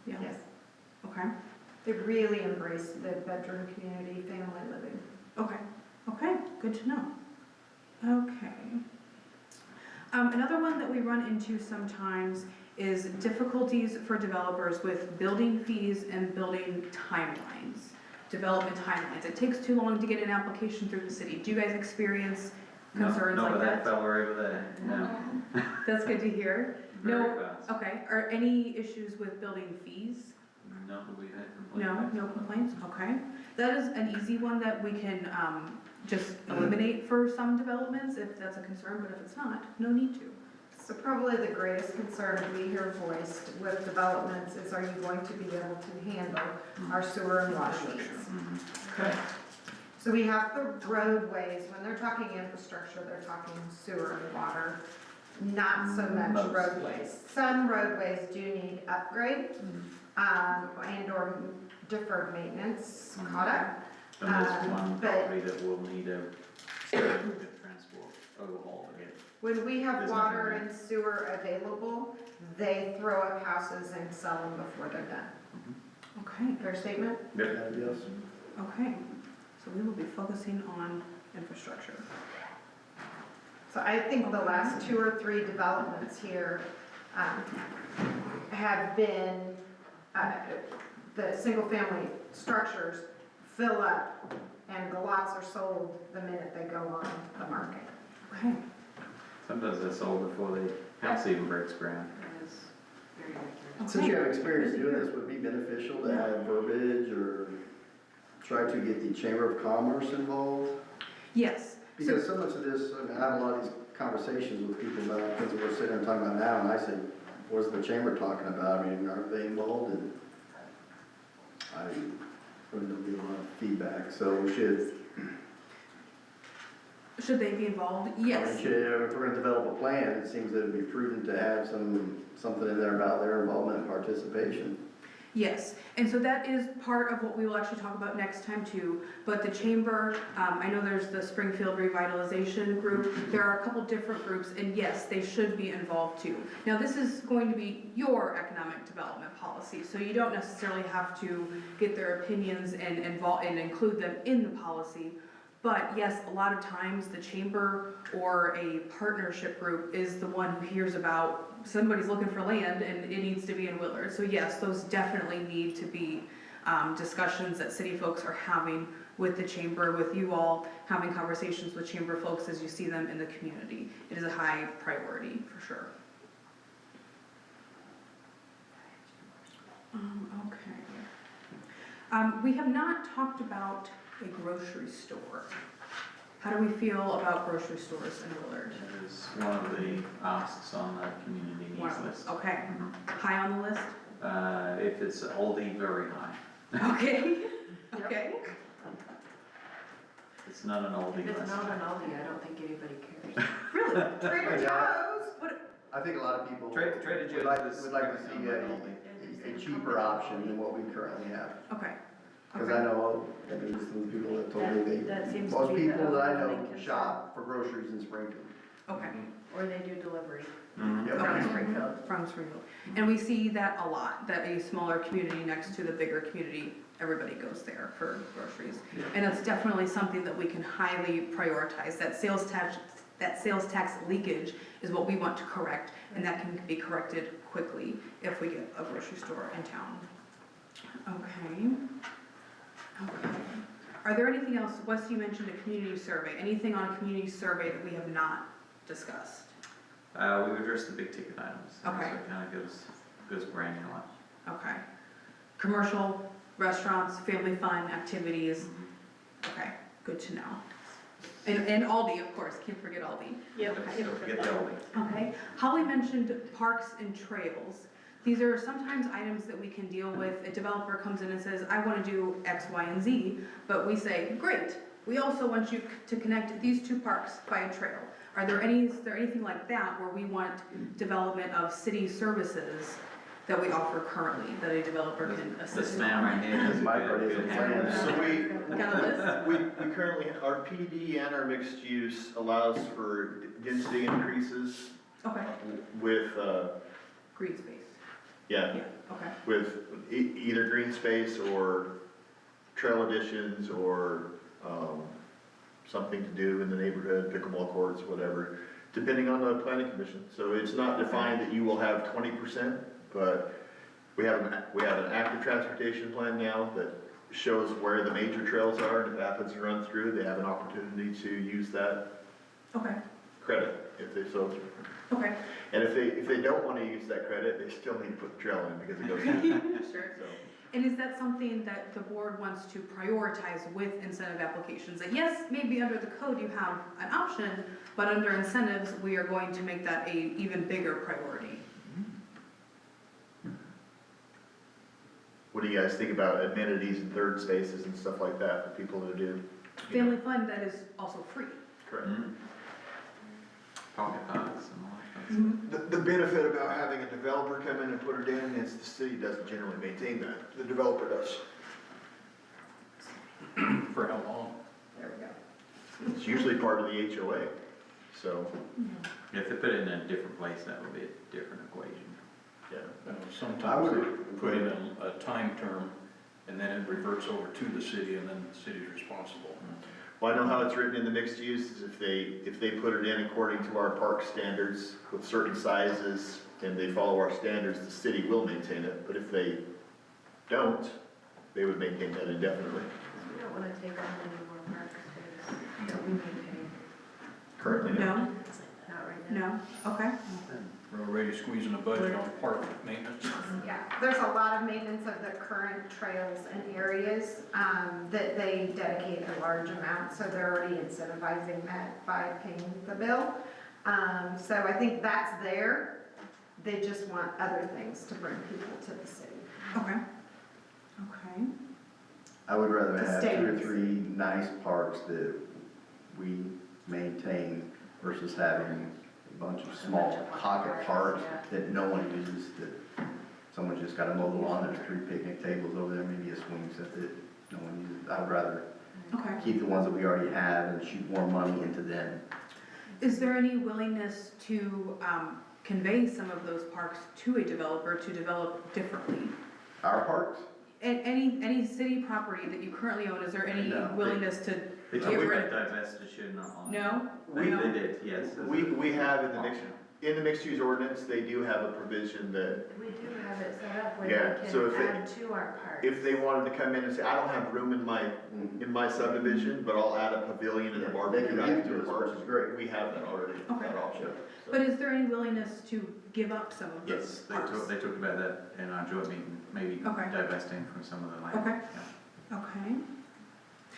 Yeah. Yes. Okay, They really embrace the bedroom community, family living. okay, good to know. Okay. Another one that we run into sometimes is difficulties for developers with building fees and building timelines, development timelines. It takes too long to get an application through the city. Do you guys experience concerns No, like with that? that fella over there, no. That's good to hear. Very No, fast. okay, are any issues with building fees? No, but we've had complaints. No complaints, okay. That is an easy one that we can just eliminate for some developments if that's a concern, but if it's not, no need to. So probably the greatest concern we hear voiced with developments is, are you going to be able to handle our sewer and water needs? Okay. So we have the roadways, when they're talking infrastructure, they're talking sewer and water, not so much Most. roadways. Some roadways do need upgrade, and or deferred maintenance caught up. And there's one but- property that will need a significant transport overhaul to get. When we have There's water nothing and sewer available, they throw up houses and sell them before they're done. Okay, Fair statement? Yes. okay. So we will be focusing on infrastructure. So I think the last 2 or 3 developments here have been, the single-family structures fill up and the lots are sold the minute they go on the market. Okay. Sometimes they're sold before the house even breaks ground. That is very accurate. Since you have experience doing this, would it be beneficial to have verbiage or try to get the Chamber of Commerce involved? Yes. Because so much of this, I mean, I have a lot of these conversations with people about things that we're sitting and talking about now, and I say, what's the chamber talking about? I mean, aren't they involved? And I really don't get a lot of feedback, so we should, Should they be involved? I mean, Yes. if we're gonna develop a plan, it seems that it'd be prudent to have something in there about their involvement and participation. Yes, and so that is part of what we will actually talk about next time too. But the chamber, I know there's the Springfield Revitalization Group. There are a couple different groups, and yes, they should be involved too. Now, this is going to be your economic development policy, so you don't necessarily have to get their opinions and include them in the policy. But yes, a lot of times the chamber or a partnership group is the one who hears about somebody's looking for land and it needs to be in Willard. So yes, those definitely need to be discussions that city folks are having with the chamber, with you all, having conversations with chamber folks as you see them in the community. It is a high priority for sure. Okay. We have not talked about a grocery store. How do we feel about grocery stores in Willard? That is one of the asks on the community needs list. Okay, Mhm. high on the list? If it's oldie, very high. Okay, okay. If it's not an oldie If it's list. not an Aldi, I don't think anybody cares. Really? Trader Joe's? What, I think a lot of people Trader would Joe's like, is would like to very see a cheaper option than what we currently have. okay. Because Okay. I know, I mean, some people that told me That seems to most be the people that I know overwhelming concern. shop for groceries in Springfield. Okay. Or they do delivery Mhm. Yep. from Springfield. From Springfield. And we see that a lot, that a smaller community next to the bigger community, everybody goes there for groceries. And it's definitely something that we can highly prioritize. That sales tax leakage is what we want to correct, and that can be corrected quickly if we get a grocery store in town. Okay. Okay. Are there anything else, Wes, you mentioned a community survey, anything on a community survey that we have not discussed? We've addressed the big ticket items. Okay. So it kind of goes granular. Okay. Commercial, restaurants, family fun, activities, okay, good to know. And Aldi, of course, can't forget Aldi. Yep. Don't forget the oldie. Okay, Holly mentioned parks and trails. These are sometimes items that we can deal with. A developer comes in and says, I want to do X, Y, and Z, but we say, great, we also want you to connect these two parks by a trail. Is there anything like that where we want development of city services that we offer currently, that a developer can This assist man on? right here is a My good- part is good a hand. plan. So Got a list? we currently, our PD and our mixed use allows for density increases Okay, with, green space, yeah, yeah, okay, with either green space or trail additions or, something to do in the neighborhood, pickleball courts, whatever, depending on the planning commission. So it's not defined that you will have 20%, but we have an active transportation plan now that shows where the major trails are, and if athletes run through, they have an opportunity to use that okay, credit if they so. okay. And if they don't want to use that credit, they still need to put the trail in because it goes through. Sure. So, And is that something that the board wants to prioritize with incentive applications? That yes, maybe under the code you have an option, but under incentives, we are going to make that a even bigger priority. what do you guys think about amenities and third spaces and stuff like that for people to do? Family fun that is also free. Correct. Mhm. Pocket parks and all that kind of The benefit about having a developer come in and put it in is the city doesn't generally maintain that, the developer does. For how long? There we go. It's usually part of the HOA, so, stuff. If they put it in a different place, that would be a different equation. yeah. I Sometimes would- they put in a time term, and then it reverts over to the city, and then the city's responsible. Well, I know how it's written in the mixed use, is if they put it in according to our park standards with certain sizes, and they follow our standards, the city will maintain it, but if they don't, they would maintain that indefinitely. We don't want to take on any more park space that we maintain. Currently, no. No, Not right now. no, okay. We're already squeezing a budget on park maintenance. Yeah, there's a lot of maintenance of the current trails and areas that they dedicate a large amount, so they're already incentivizing that by paying the bill. So I think that's there. They just want other things to bring people to the city. Okay. Okay. I would rather To have stay 2 or with- 3 nice parks that we maintain versus having a bunch of small pocket parks that no one uses, that someone's just got a mobile lawn, there's 3 picnic tables over there, maybe a swing set that no one uses. I would rather Okay. keep the ones that we already have and shoot more money into them. Is there any willingness to convey some of those parks to a developer to develop differently? Our parks? Any city property that you currently own, is there any No. willingness to They get told me rid about of? divestiture, not on. No? We- They did, yes. We have in the mixed use ordinance, they do have a provision that We do have it set up Yeah, where so we if can they- add to our parks. if they wanted to come in and say, I don't have room in my subdivision, but I'll add a pavilion and a They barbecue can out give to to the us, park, which is great. we have that already, Okay. that option. So- But is there any willingness to give up some of those Yes, parks? they talked about that in our joint meeting, maybe Okay. divesting from some of the land. Okay. Yeah. Okay.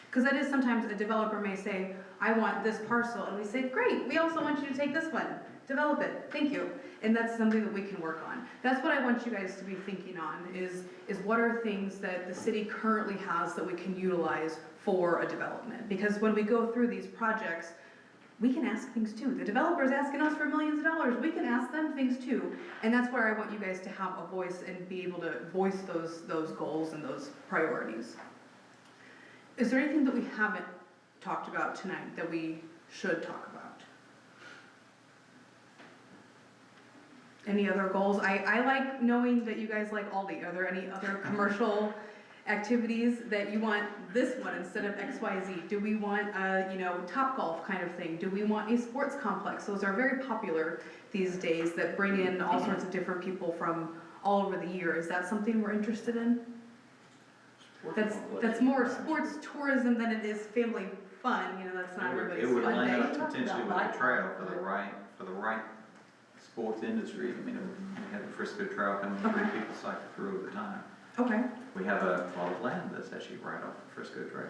Because that is sometimes a developer may say, I want this parcel, and we say, great, we also want you to take this one, develop it, thank you. And that's something that we can work on. That's what I want you guys to be thinking on, is what are things that the city currently has that we can utilize for a development? Because when we go through these projects, we can ask things too. The developer's asking us for millions of dollars, we can ask them things too. And that's where I want you guys to have a voice and be able to voice those goals and those priorities. Is there anything that we haven't talked about tonight that we should talk about? Any other goals? I like knowing that you guys like Aldi. Are there any other commercial activities that you want this one instead of XYZ? Do we want a, Topgolf kind of thing? Do we want a sports complex? Those are very popular these days that bring in all sorts of different people from all over the year. Is that something we're interested in? That's more sports tourism than it is family fun, that's not everybody's It would fun line day. up potentially with the trail for the right sports industry. I mean, we have the Frisco Trail coming through, Okay. people cycle through all the time. Okay, We have a plot of land that's actually right off the Frisco Trail.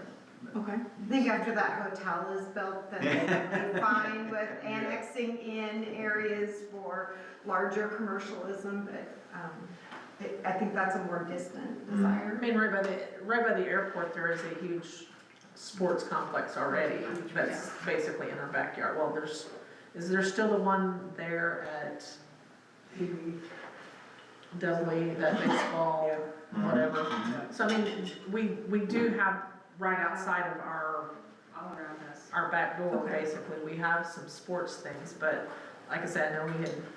okay. I think after that hotel is built, then they'll be fine with annexing in areas for larger commercialism, but I think that's a more distant I desire. mean, right by the airport, there is a huge sports complex already that's basically in our backyard. Well, is there still the one there at Dudley, that baseball, whatever? So I mean, we do have right outside of All around us. our back door, Okay. basically, we have some sports things, but like I said, I know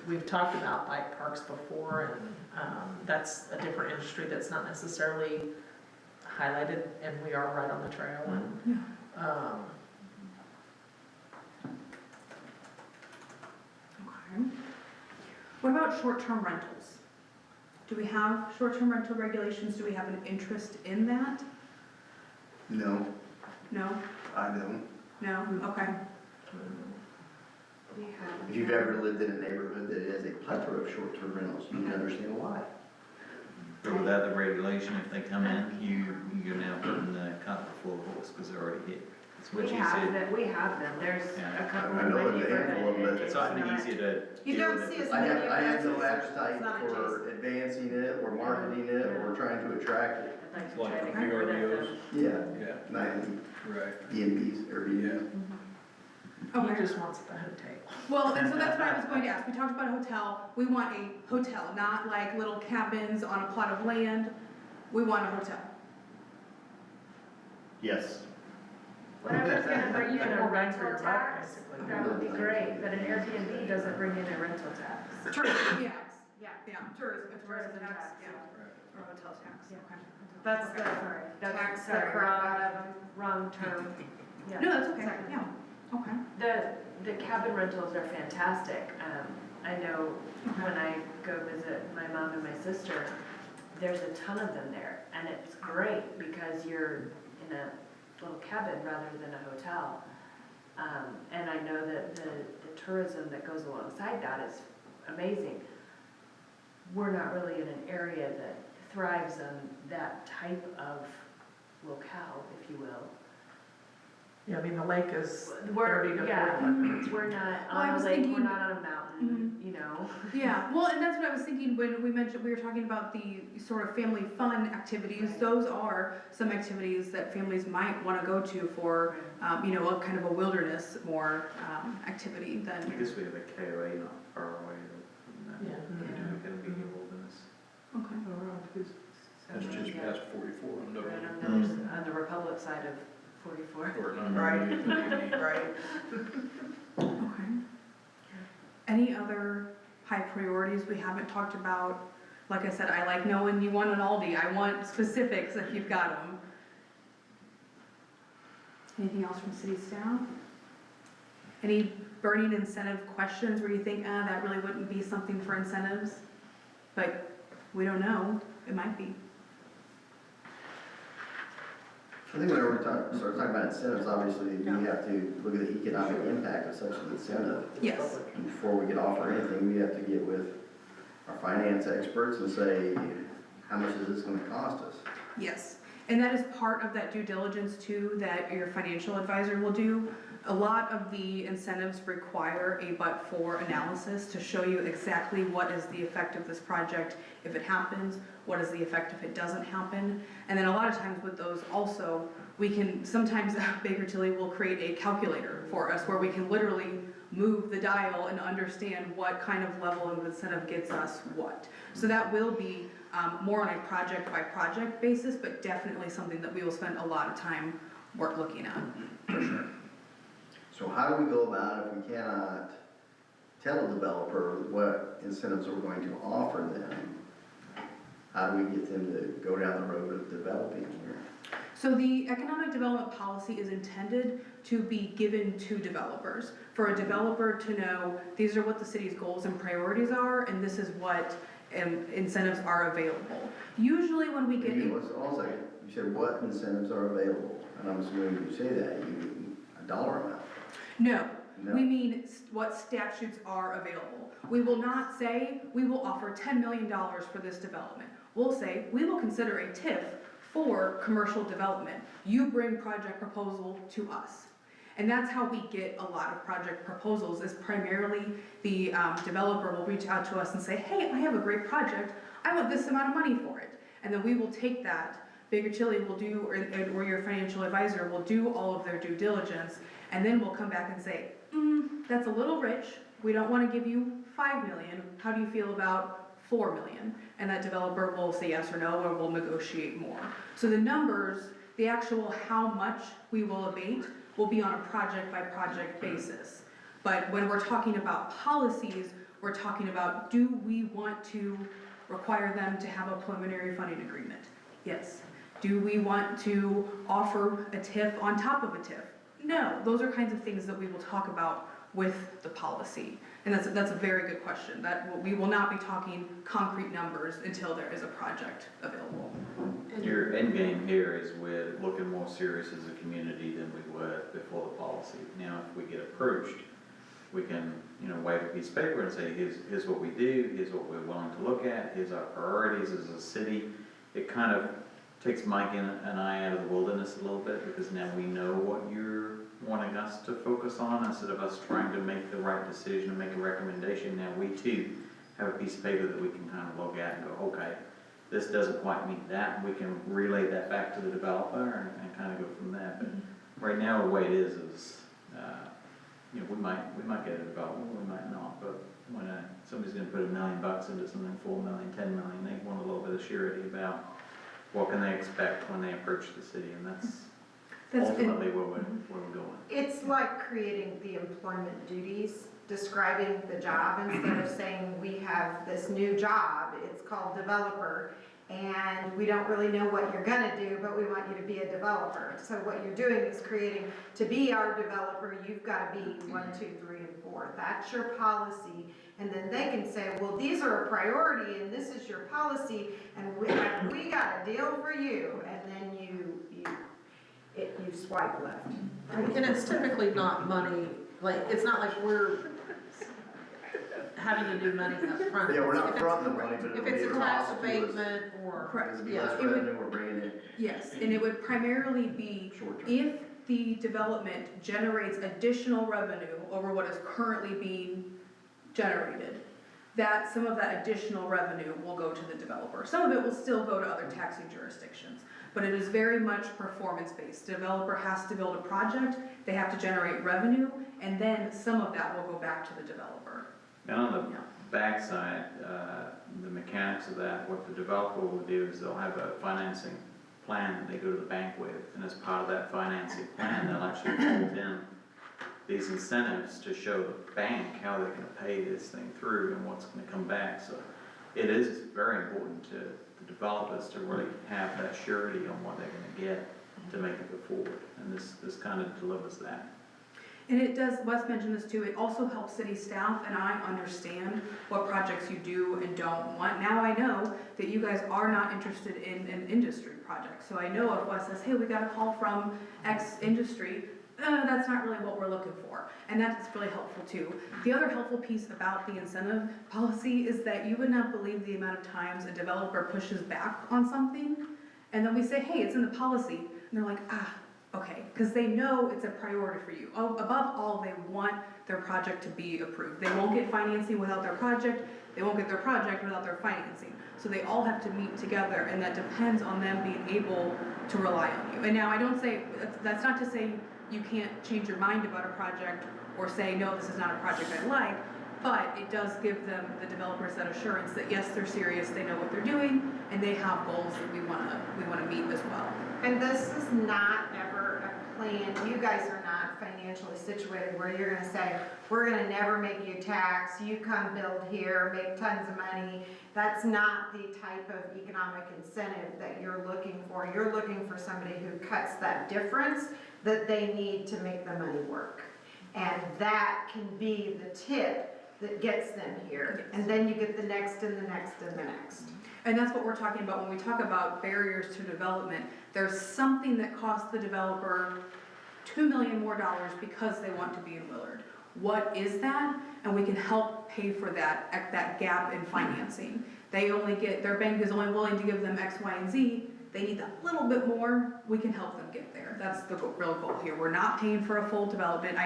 we've talked about bike parks before, and that's a different industry that's not necessarily highlighted, and we are right on the trail, and Okay. What about short-term rentals? Do we have short-term rental regulations? Do we have an interest in that? No, No? I don't. No? Okay. We have. If you've ever lived in a neighborhood that has a plethora of short-term rentals, you can understand why. But without the regulation, if they come in, you're now putting the cart before the horse because they're already hit. That's what you said. We have them, there's Yeah. a couple I in know my of a handful of them, neighborhood. but It's often easier to. You deal don't with see it. as I many have no of those, appetite it's not for advancing it or marketing it or trying to attract it. I'd like to Like try to the get rid of VRBOs. them. Yeah, Yeah, nightly right. B&Bs, Airbnbs. he Okay. just wants the hotel. Well, and so that's what I was going to ask. We talked about a hotel. We want a hotel, not like little cabins on a plot of land. We want a hotel. Yes. Whatever's gonna bring in a More bang for rental your buck, tax, basically. that would be great, but an Airbnb doesn't bring in a rental tax. Tourism, yeah. Yeah. Yeah, tourism, a tourism Tourism tax, tax, yeah. Or hotel tax, Yeah. okay. That's the Sorry, that's, tax the sorry, crap out of them. wrong term. Yeah. No, that's okay, yeah, okay. The cabin rentals are fantastic. I know when I go visit my mom and my sister, there's a ton of them there, and it's great because you're in a little cabin rather than a hotel. And I know that the tourism that goes alongside that is amazing. We're not really in an area that thrives on that type of locale, if you will. Yeah, I mean, the lake is We're, 30 to yeah, 45 minutes. we're not Well, I on was a lake, we're thinking- not on a mountain, you know. Yeah, well, and that's what I was thinking when we were talking about the sort of family fun activities. Right. Those are some activities that families might want to go to for, a kind of a wilderness more activity I than, guess we have a KOA not far away from that. Yeah. We can be wilderness. okay. That's just past 44 on Right Dublin. on the Republic side of 44. Or not. Right. Okay. Any other high priorities we haven't talked about? Like I said, I like knowing you want an Aldi. I want specifics if you've got them. Anything else from city staff? Any burning incentive questions where you think, that really wouldn't be something for incentives? But we don't know. It might be. I think whenever we start talking about incentives, obviously, we have to look at the economic impact of such an incentive. Yes. And before we can offer anything, we have to get with our finance experts and say, how much is this gonna cost us? Yes, And that is part of that due diligence too, that your financial advisor will do. A lot of the incentives require a but-for analysis to show you exactly what is the effect of this project if it happens, what is the effect if it doesn't happen. And then a lot of times with those also, we can, sometimes Baker Tilly will create a calculator for us where we can literally move the dial and understand what kind of level of incentive gets us what. So that will be more on a project by project basis, but definitely something that we will spend a lot of time looking at, for sure. So how do we go about if we cannot tell a developer what incentives we're going to offer them? How do we get them to go down the road of developing here? So the economic development policy is intended to be given to developers. For a developer to know, these are what the city's goals and priorities are, and this is what incentives are available. Usually when we get... Also, you said what incentives are available, and I'm assuming when you say that, you mean a dollar amount. No, we mean what statutes are available. We will not say, we will offer $10 million for this development. We'll say, we will consider a TIF for commercial development. You bring project proposal to us. And that's how we get a lot of project proposals, is primarily the developer will reach out to us and say, hey, I have a great project, I want this amount of money for it. And then we will take that, Baker Tilly will do, or your financial advisor will do all of their due diligence, and then we'll come back and say, that's a little rich, we don't want to give you $5 million, how do you feel about $4 million? And that developer will say yes or no, or we'll negotiate more. So the numbers, the actual how much we will abate, will be on a project by project basis. But when we're talking about policies, we're talking about, do we want to require them to have a preliminary funding agreement? Yes. Do we want to offer a TIF on top of a TIF? No. Those are kinds of things that we will talk about with the policy. And that's a very good question. That we will not be talking concrete numbers until there is a project available. Your end game here is we're looking more serious as a community than we were before the policy. Now, if we get approached, we can, wave a piece of paper and say, here's what we do, here's what we're willing to look at, here's our priorities as a city. It kind of takes Mike and I out of the wilderness a little bit, because now we know what you're wanting us to focus on, instead of us trying to make the right decision and make a recommendation. Now we too have a piece of paper that we can kind of look at and go, okay, this doesn't quite meet that. We can relay that back to the developer and kind of go from there. But right now, the way it is we might get a development, we might not. But when somebody's going to put $1 million into something, $4 million, $10 million, they want a little bit of surety about what can they expect when they approach the city, and that's ultimately where we're going. It's like creating the employment duties, describing the job instead of saying we have this new job. It's called developer, and we don't really know what you're gonna do, but we want you to be a developer. So what you're doing is creating, to be our developer, you've got to be 1, 2, 3, and 4. That's your policy. And then they can say, well, these are a priority, and this is your policy, and we got a deal for you. And then you swipe left. And it's typically not money, it's not like we're having to do money up front. Yeah, we're not fronting the money, but it'll If be it's a a tax cost to us. abatement or. Correct. It'll be less It would- revenue, we're bringing in Yes, and it would primarily be short term. if the development generates additional revenue over what is currently being generated, that some of that additional revenue will go to the developer. Some of it will still go to other taxing jurisdictions, but it is very much performance-based. Developer has to build a project, they have to generate revenue, and then some of that will go back to the developer. And on the backside, the mechanics of that, what the developer will do is they'll have a financing plan that they go to the bank with, and as part of that financing plan, they'll actually build in these incentives to show the bank how they're going to pay this thing through and what's going to come back. So it is very important to the developers to really have that surety on what they're going to get to make it go forward, and this kind of delivers that. And it does, Wes mentioned this too, it also helps city staff and I understand what projects you do and don't want. Now I know that you guys are not interested in an industry project. So I know if Wes says, hey, we got a call from X industry, that's not really what we're looking for. And that's really helpful too. The other helpful piece about the incentive policy is that you would not believe the amount of times a developer pushes back on something And then we say, hey, it's in the policy, and they're like, okay, because they know it's a priority for you. Above all, they want their project to be approved. They won't get financing without their project, they won't get their project without their financing. So they all have to meet together, and that depends on them being able to rely on you. And now, I don't say, that's not to say you can't change your mind about a project or say, no, this is not a project I like, but it does give them, the developers, that assurance that yes, they're serious, they know what they're doing, and they have goals that we wanna meet as well. And this is not ever a plan, you guys are not financially situated where you're gonna say, we're gonna never make you tax, you come build here, make tons of money. That's not the type of economic incentive that you're looking for. You're looking for somebody who cuts that difference that they need to make the money work. And that can be the tip that gets them here. And then you get the next and the next and the next. And that's what we're talking about when we talk about barriers to development. There's something that costs the developer $2 million more because they want to be in Willard. What is that? And we can help pay for that gap in financing. Their bank is only willing to give them X, Y, and Z. They need that little bit more, we can help them get there. That's the real goal here. We're not paying for a full development.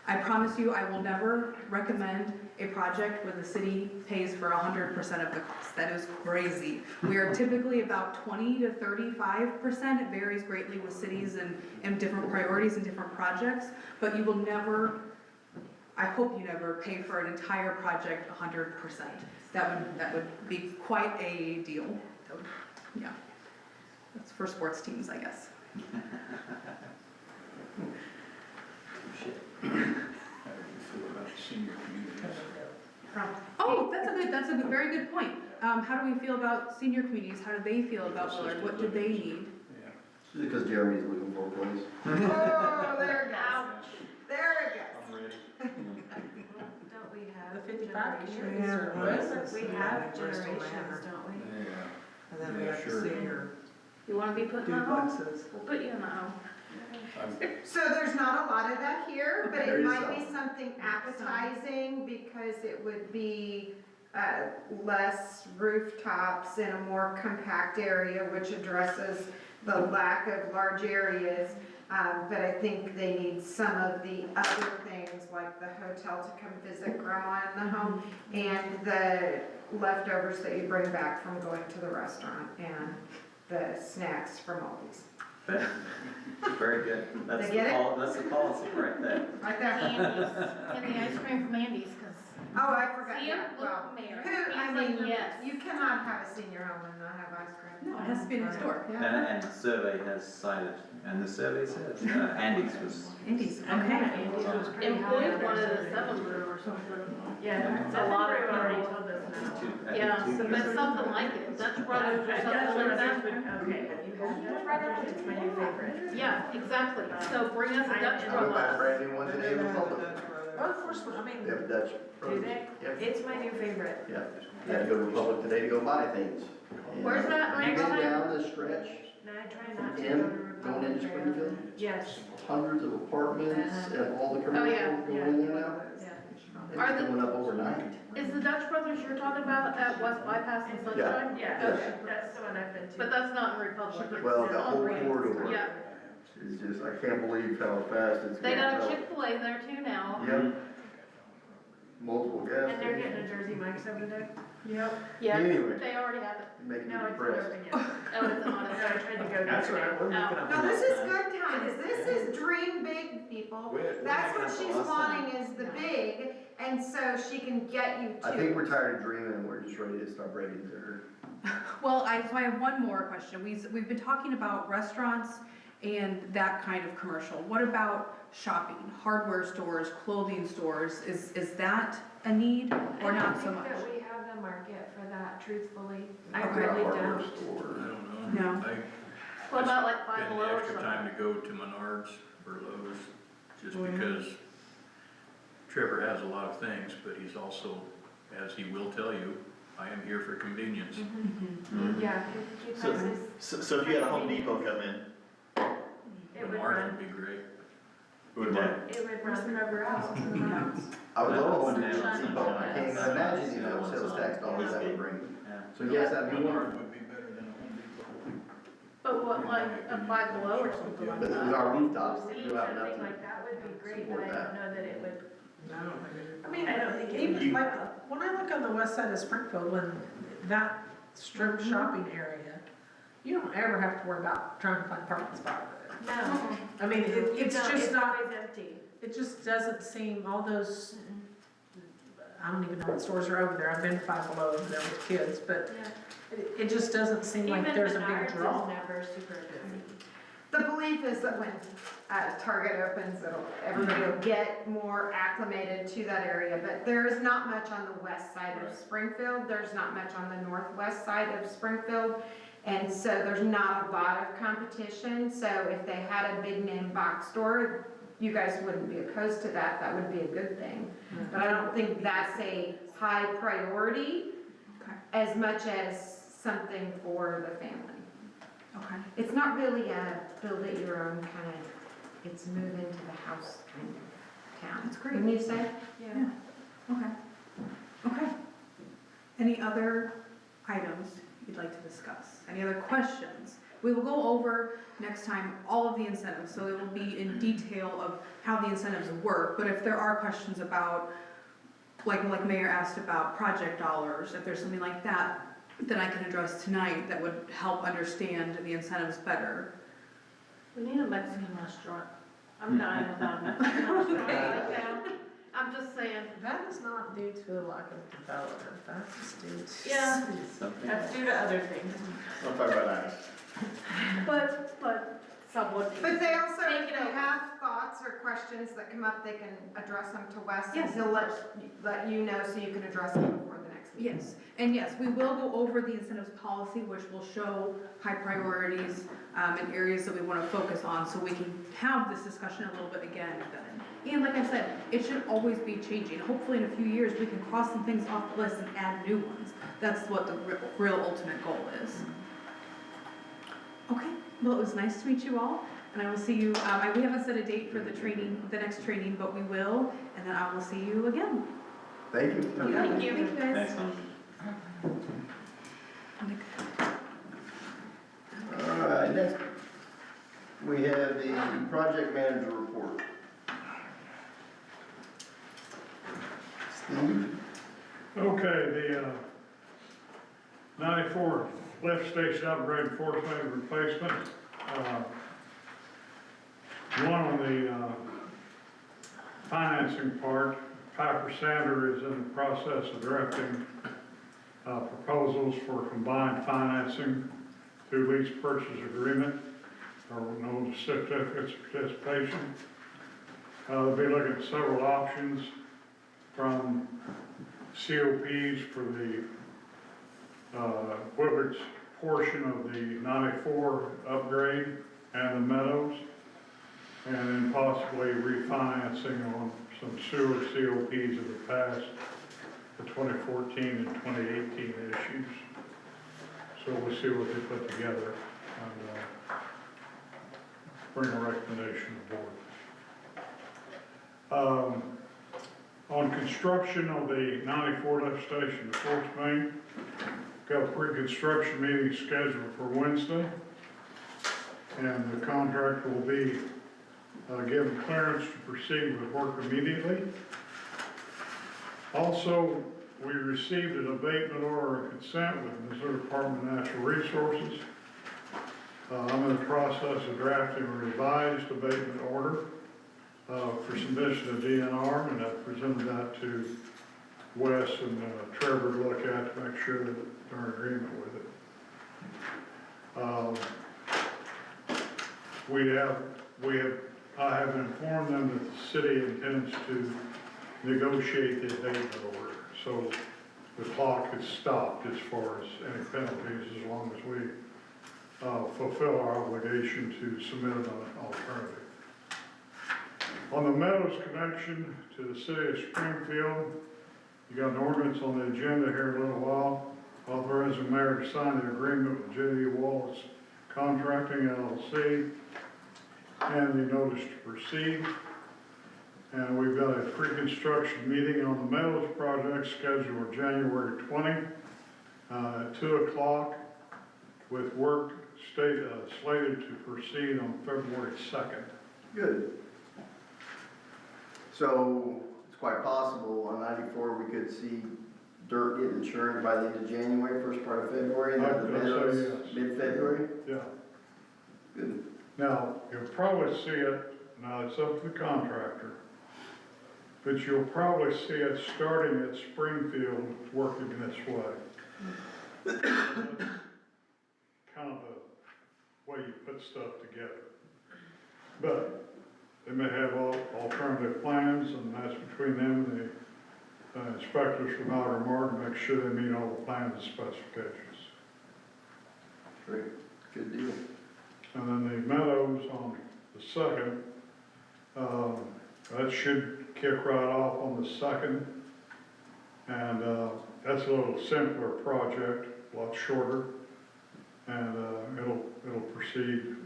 I promise you, I will never recommend a project where the city pays for 100% of the cost. That is crazy. We are typically about 20 to 35%. It varies greatly with cities and different priorities and different projects, but you will never, I hope you never pay for an entire project 100%. That would be quite a deal. Yeah, that's for sports teams, I guess. How do you feel about senior communities? Oh, that's a very good point. How do we feel about senior communities? How do they feel about Willard? What do they need? Just because Jeremy's looking for a place. Oh, there it goes. There it goes. I'm ready. Don't we have The 55 generations? We have generations, don't we? Yeah. And then we Yeah, have the sure. senior You wanna be put in the home? duplexes. We'll put you in the home. I'm- So there's not a lot of that here, but There it is might be some. something appetizing because it would be less rooftops in a more compact area, which addresses the lack of large areas. But I think they need some of the other things like the hotel to come visit grandma in the home and the leftovers that you bring back from going to the restaurant and the snacks from Aldi's. Very good. That's They get it? That's the policy right there. Right there. Andy's, and the ice cream from Andy's, cause. Oh, I forgot, See yeah, him? Look well, at Mayor. who, I He's like, mean, yes. you cannot have a senior home and not have ice cream. No, it has to be next door. Yeah. And the survey has cited, and the survey says, Andy's was. Andy's, Okay. okay. Employed one of the seven brew or something. Yeah, It's a lot of already people. told us now. Yeah, but something like it, Dutch Brothers or something like that. Okay, have you had Dutch Brothers? It's my new favorite. Yeah, exactly, so bring us a Dutch I'm gonna buy a Brothers. brand new one today in the public. Well, of course, I mean, They have a Dutch. Do they? Yep. It's my new favorite. Yeah, had to go to Republic today to go buy things. And Where's that you've been right down the stretch, No, I try not to in, go to Republic. going into Springfield, Yes, hundreds of apartments and all the Oh, yeah, commercial going in there now. yeah. Are It's the- going up overnight. Is the Dutch Brothers you're talking about at West Bypass and Sunshine? Yeah, Okay. that's the one I've been to. But that's not in Republic. it's Well, the on whole Green. corridor. Yeah, It's just, I can't believe how fast it's they going got a up. Chick-fil-A there too now. Yep. Multiple gas And they're getting a stations. Jersey Mike's over there? Yeah, Anyway. they already have it. Making me No, it's not depressed. open yet. Oh, it's not. No, I tried to go. That's all yesterday. right, we're No. looking up. No, this is good times, this is dream big, people. We're That's what making she's up a lot of wanting is the big, and so she can get you I think to. we're tired of dreaming, we're just ready to start breaking dirt. Well, so I have one more question. We've been talking about restaurants and that kind of commercial. What about shopping, hardware stores, clothing stores? Is that a need or not so much? I don't think that we have the market for that, truthfully. I Okay. really Hardware don't. store. I don't know. No. What about like Five Spend the Below or extra something? time to go to Menards or Lowe's, just Oh, yeah. because Trevor has a lot of things, but he's also, as he will tell you, I am here for convenience. Yeah, he So- prices, So if you had a Home Depot come in, it would Menards run, would be great. would what? it would run Trevor out. I would love a Home Sunshine. Depot, I can't even imagine the amount of sales tax dollars that would bring. Yeah. So yes, that'd be Menards wonderful. would be better than a Home Depot. But what, like a Five Below or something like This is that? our rooftops, See, you'll have enough something to like that would be great, but support I that. don't know that it would, I mean, I don't think it even would. like, when I look on the west side of Springfield, when that strip shopping area, you don't ever have to worry about trying to find a parking spot over there. no. I mean, it's just not, always empty. it just doesn't seem, all those, I don't even know what stores are over there, I've been to Five Below over there with kids, but Yeah. it just doesn't seem like there's a big Even Menards draw. is never super busy. The belief is that when Target opens, everybody will get more acclimated to that area, but there is not much on the west side of Springfield, there's not much on the northwest side of Springfield, and so there's not a lot of competition, so if they had a big name box store, you guys wouldn't be opposed to that, that would be a good thing. But I don't think that's a high priority Okay. as much as something for the family. Okay. It's not really a build it your own kind of, it's move into the house kind of town. That's great. Wouldn't you say? Yeah. Okay. Okay. Any other items you'd like to discuss? Any other questions? We will go over next time all of the incentives, so it will be in detail of how the incentives work. But if there are questions about, like Mayor asked about project dollars, if there's something like that, then I can address tonight that would help understand the incentives better. We need a Mexican restaurant. I'm dying without a Mexican restaurant right now. I'm just saying, That is not due to a lack of development, that's due to. Yeah. Something. That's due to other things. I'll talk about that. but someone. But they also, Take if it they over. have thoughts or questions that come up, they can address them to Wes. And Yes. he'll let you know so you can address them before the next meeting. Yes, and yes, we will go over the incentives policy, which will show high priorities and areas that we want to focus on, so we can have this discussion a little bit again then. And like I said, it should always be changing. Hopefully in a few years, we can cross some things off the list and add new ones. That's what the real ultimate goal is. Okay, well, it was nice to meet you all, and I will see you, we haven't set a date for the training, the next training, but we will, and then I will see you again. Thank you. Thank you. Thank you, guys. Next one. All right, next, we have the project manager report. Steve? Okay, the 94 lift station upgrade and force main replacement. One on the financing part, Piper Sander is in the process of drafting proposals for combined financing through lease purchase agreement, or known as certificates of participation. They'll be looking at several options from COPs for the Woodward's portion of the 94 upgrade and the Meadows, and then possibly refinancing on some sewer COPs of the past, the 2014 and 2018 issues. So we'll see what they put together and bring a recommendation to the board. On construction of the 94 lift station, the Fourth Main, got a pre-construction meeting scheduled for Wednesday, and the contractor will be given clearance to proceed with work immediately. Also, we received an abatement order of consent with the Missouri Department of Natural Resources. I'm in the process of drafting a revised abatement order for submission to DNR, and I've presented that to Wes and Trevor to look at to make sure that they're in agreement with it. I have informed them that the city intends to negotiate the abatement order, so the clock is stopped as far as any penalties, as long as we fulfill our obligation to submit an alternative. On the Meadows connection to the city of Springfield, you got an ordinance on the agenda here in a little while, authorizing the mayor to sign the agreement with J.D. Wallace Contracting LLC and the notice to proceed. And we've got a pre-construction meeting on the Meadows project scheduled for January 20 at 2 o'clock, with work slated to proceed on February 2nd. Good. So it's quite possible on 94, we could see dirt getting insured by the end of January, first part of February, and then the I'd say meadows yes. mid-February? Yeah. Good. Now, you'll probably see it, now it's up to the contractor, but you'll probably see it starting at Springfield, working this way. That's kind of the way you put stuff together. But they may have alternative plans, and that's between them and the inspectors from Outer Martin to make sure they meet all the plans and specifications. Great, good deal. And then the meadows on the 2nd, that should kick right off on the 2nd. And that's a little simpler project, a lot shorter, and it'll proceed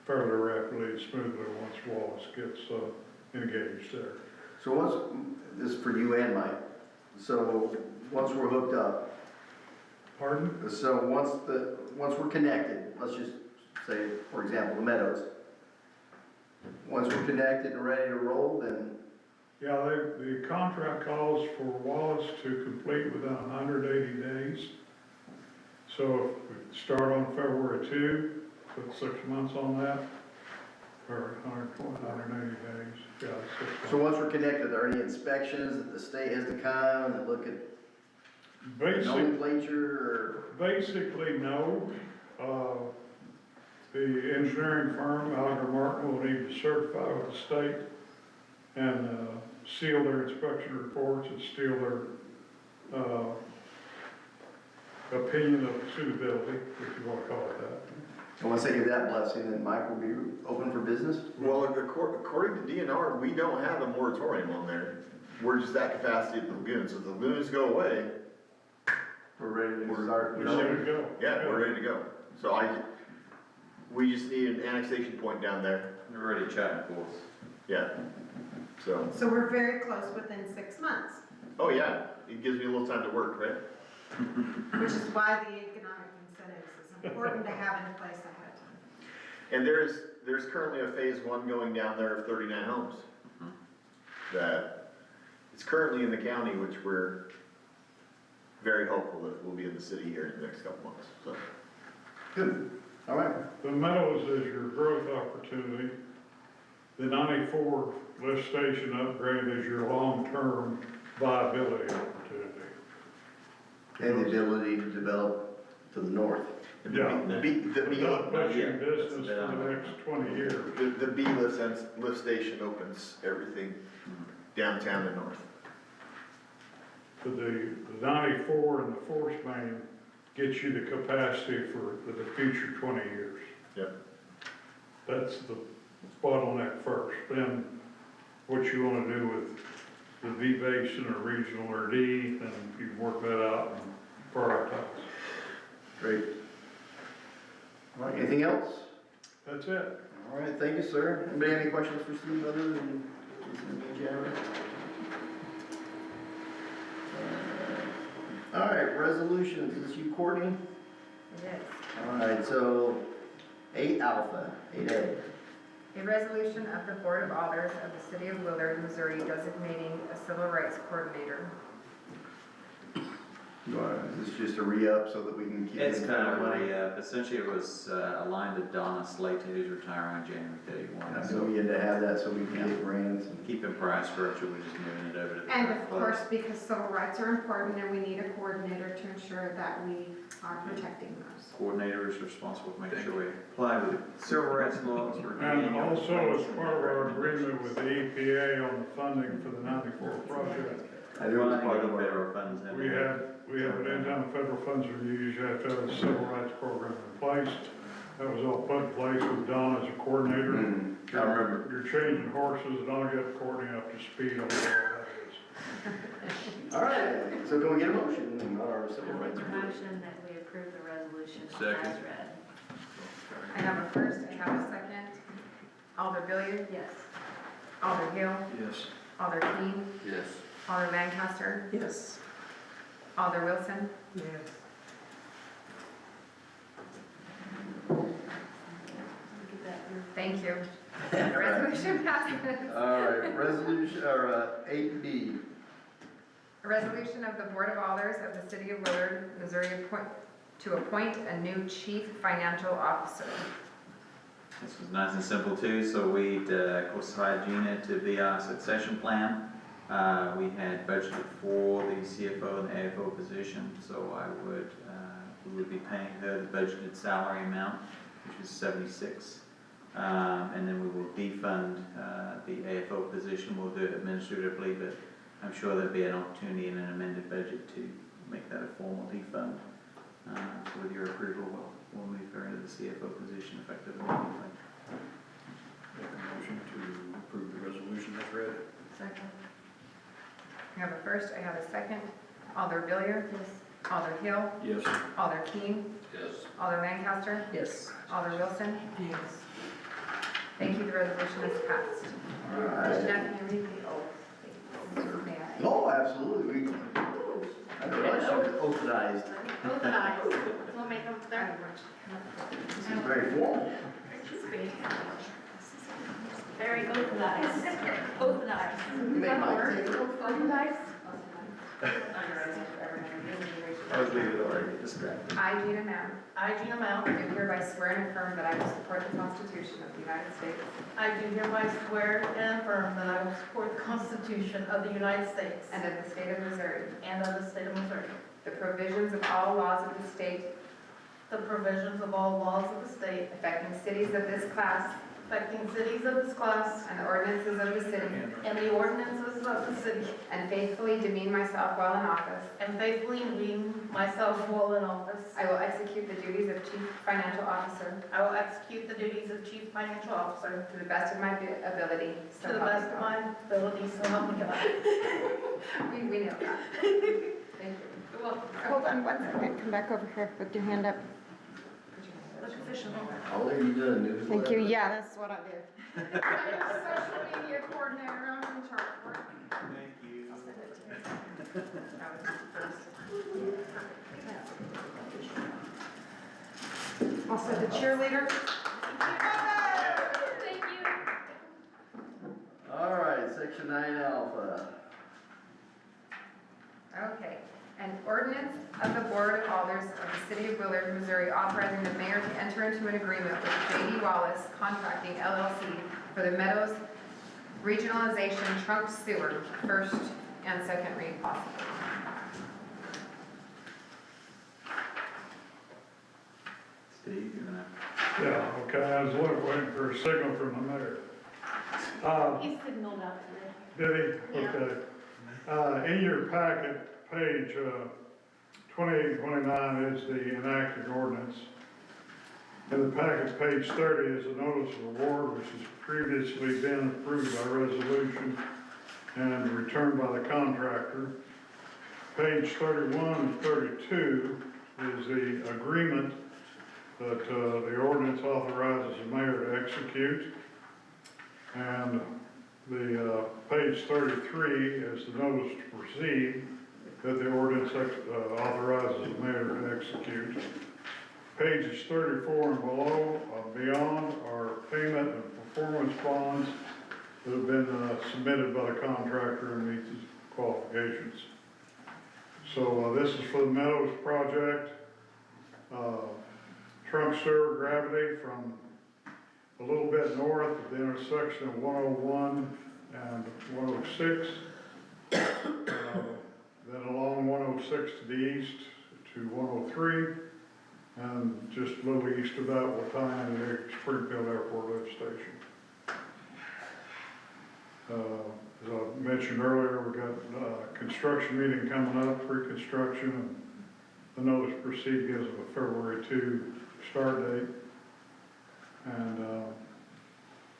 fairly rapidly and smoothly once Wallace gets engaged there. So once, this is for you and Mike, so once we're hooked up, Pardon? so once we're connected, let's just say, for example, the meadows. Once we're connected and ready to roll, then Yeah, the contract calls for Wallace to complete within 180 days. So if we start on February 2, put 6 months on that, or 180 days, yeah, 6 months. so once we're connected, are there any inspections that the state has to come and look at nomenclature Basically, no. The engineering firm, Alger Martin, will need to certify with the state and seal their inspection reports and seal their opinion of suitability, if you want to call it that. and once they give that blessing, then Mike will be open for business? Well, according to DNR, we don't have a moratorium on there. We're just at capacity at the lagoon, so if the lagoons go away, We're ready to We're- start. we're Ready to go. yeah, we're ready to go. So we just need an annexation point down there, They're already chatting for us. yeah. So, So we're very close within 6 months, oh yeah, it gives me a little time to work, right? which is why the economic incentives is important to have in place ahead of time. And there's currently a phase 1 going down there of 39 homes. That it's currently in the county, which we're very hopeful that will be in the city here in the next couple months, so. Good, all right. The Meadows is your growth opportunity. The 94 lift station upgrade is your long-term viability opportunity. And the ability to develop to the north. And Yeah. the B Not pushing Yeah, that's business a bit for the next 20 years. the B lift station opens everything downtown and north. But the 94 and the force main gets you the capacity for the future 20 years. Yep. That's the bottleneck first. Then what you want to do with the V basin or regional or D, then you work that out and prioritize. Great. All right, anything else? That's it. All right, thank you, sir. Anybody have any questions for Steve other than January? All right, resolutions, is this you, Courtney? Yes. All right, so 8 alpha, 8A. A resolution of the Board of Alders of the City of Willard, Missouri designating a civil rights coordinator. Is this just a re-up so that we can keep? It's getting kind of money? essentially it was aligned to Donna Slate, who's retiring on January 31. I So know we had to have that so we can get grants. and- keeping price structure, we're just moving it over to the. And current of club. course, because civil rights are important and we need a coordinator to ensure that we are protecting those. Coordinator is responsible for making sure we apply with civil rights laws. And also, as part of our agreement with the EPA on the funding for the 94 project, I knew it was Running part out of of our. federal funds. we have anytime the federal funds are used, you have to have a civil rights program in place. That was all put in place with Don as a coordinator. I remember. You're changing horses and all get Courtney up to speed on what that is. All right, so can we get a motion on our civil I rights? make a motion that we approve the resolution as Second. read. I have a first, I have a second. Alder Billiard, Yes. Alder Hill, Yes. Alder King, Yes. Alder Lancaster, Yes. Alder Wilson, Yes. Thank you. Resolution passes. All right, resolution, or 8B. A resolution of the Board of Alders of the City of Willard, Missouri, to appoint a new chief financial officer. This was nice and simple too, so we'd, of course, hired Gina to be our succession plan. We had budgeted for the CFO and the AFO position, so we would be paying her the budgeted salary amount, which is 76. And then we will defund the AFO position. We'll do it administratively, but I'm sure there'll be an opportunity in an amended budget to make that a formal defund. So with your approval, we'll move her into the CFO position effective immediately. Make a motion to approve the resolution as read. Second. I have a first, I have a second. Alder Villier? Yes. Alder Hill? Yes. Alder Keen? Yes. Alder Lancaster? Yes. Alder Wilson? Yes. Thank you, the resolution is passed. All right. Now, can you read the oath? May I? Oh, absolutely. I don't know, I should oathized. Both eyes. We'll make them there. This is very formal. Very both eyes. Both eyes. You make Mike take it. Both eyes. I was leaving it already distracted. I, Gina Mann, I, Gina Mount, do hereby swear and affirm that I will support the Constitution of the United States I do hereby swear and affirm that I will support the Constitution of the United States and of the state of Missouri, and of the state of Missouri, the provisions of all laws of the state the provisions of all laws of the state affecting cities of this class affecting cities of this class and the ordinances of the city, and the ordinances of the city, and faithfully demean myself while in office. and faithfully demean myself while in office. I will execute the duties of Chief Financial Officer I will execute the duties of Chief Financial Officer to the best of my ability. So to the help me best of God. my ability, so help me God. We know that. Thank you. Well, Hold on one second, come back over here with your hand up. look official. Alder, you doing a newsletter? Thank you, yeah, that's what I do. I'm your social media coordinator, I'm in charge for it. Thank you. I'll send it to you. That was first. Also the cheerleader. Thank you. All right, section 9 alpha. Okay, an ordinance of the Board of Alders of the City of Willard, Missouri, authorizing the mayor to enter into an agreement with J.D. Wallace Contracting LLC for the Meadows Regionalization Trunk Sewer, first and second read possible. Steve, you're gonna. Yeah, okay, I was waiting for a signal from the mayor. He signaled out today. Did he? Okay. In your packet, page 28 and 29 is the enacted ordinance. In the packet, page 30 is a notice of award, which has previously been approved by resolution and returned by the contractor. Page 31 and 32 is the agreement that the ordinance authorizes the mayor to execute. And the page 33 is the notice to proceed that the ordinance authorizes the mayor to execute. Pages 34 and below, beyond, are payment and performance bonds that have been submitted by the contractor and meet the qualifications. So this is for the Meadows project. Trunk sewer gravity from a little bit north of the intersection of 101 and 106. Then along 106 to the east to 103. And just a little east of that, we'll tie in the Springfield Airport lift station. As I mentioned earlier, we've got a construction meeting coming up, pre-construction, and the notice to proceed gives them a February 2 start date. And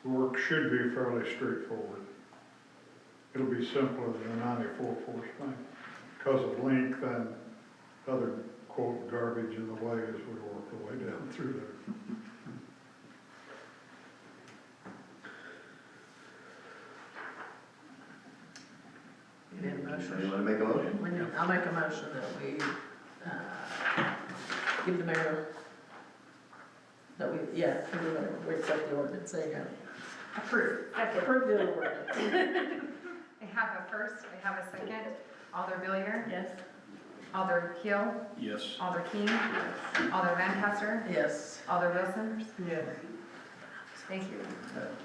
the work should be fairly straightforward. It'll be simpler than a 94 force thing because of length and other quote garbage in the way as we work our way down through there. You need a motion? You want to make a motion? I'll make a motion that we give the mayor That we, yeah, we accept the ordinance, there you go. Approved. Approve the ordinance. I have a first, I have a second. Alder Billiard, Yes. Alder Hill, Yes. Alder King, Alder Lancaster, Yes. Alder Wilson. Yes. Thank you.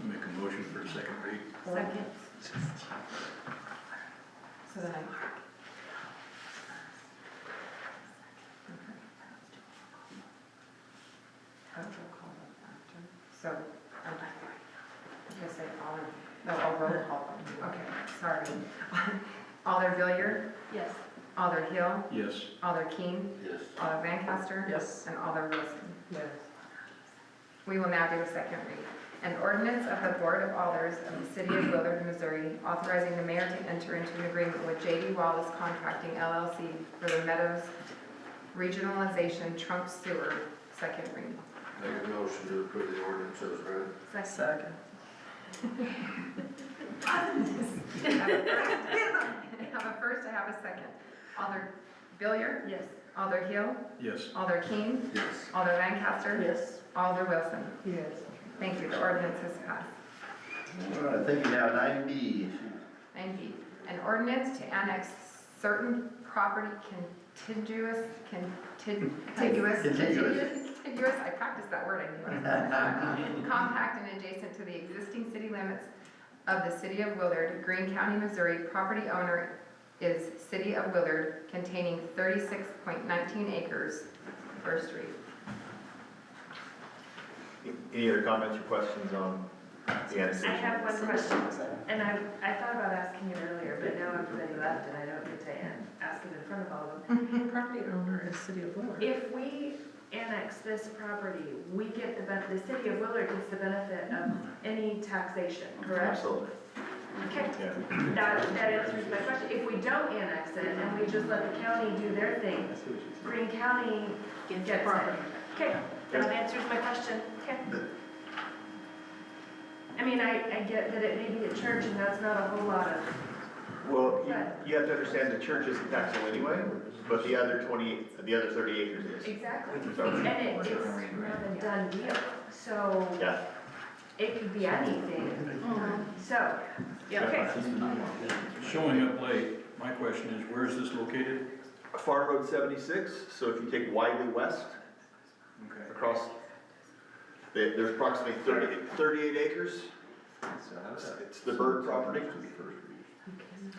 Make a motion for a second read. Second. So then I. So, I'm gonna say all, no, I'll roll call. Okay, sorry. Alder Billiard, Yes. Alder Hill, Yes. Alder King, Yes. Alder Lancaster, Yes. and Alder Wilson. Yes. We will now do a second read. An ordinance of the Board of Alders of the City of Willard, Missouri, authorizing the mayor to enter into an agreement with J.D. Wallace Contracting LLC for the Meadows Regionalization Trunk Sewer, second read. Make a motion to approve the ordinance as read. Second. I have a first, I have a second. Alder Billiard, Yes. Alder Hill, Yes. Alder King, Yes. Alder Lancaster, Yes. Alder Wilson. Yes. Thank you, the ordinance has passed. All right, thank you. Now, 9B. 9B, an ordinance to annex certain property contiguous, I practiced that word, I knew it. Compact and adjacent to the existing city limits of the city of Willard, Greene County, Missouri. Property owner is City of Willard, containing 36.19 acres, First Street. Any other comments or questions on the annexation? I have one question, and I thought about asking it earlier, but now everybody left and I don't get to ask it in front of all of them. Property owner is City of Willard. If we annex this property, we get the city of Willard gets the benefit of any taxation, correct? Absolutely, Okay, yeah. that answers my question. If we don't annex it and we just let the county do their thing, Greene County gets it. Okay, that answers my question, okay. I mean, I get that it may be a church and that's not a whole lot of, Well, you have to understand the church isn't taxable anyway, but the other 30 acres is. exactly. So- And it's not a done deal, so Yeah. it could be anything. So, okay. Showing up late, my question is, where is this located? Farm Road 76, so if you take Wiley West Okay. across, there's approximately 38 acres. It's the Bird property.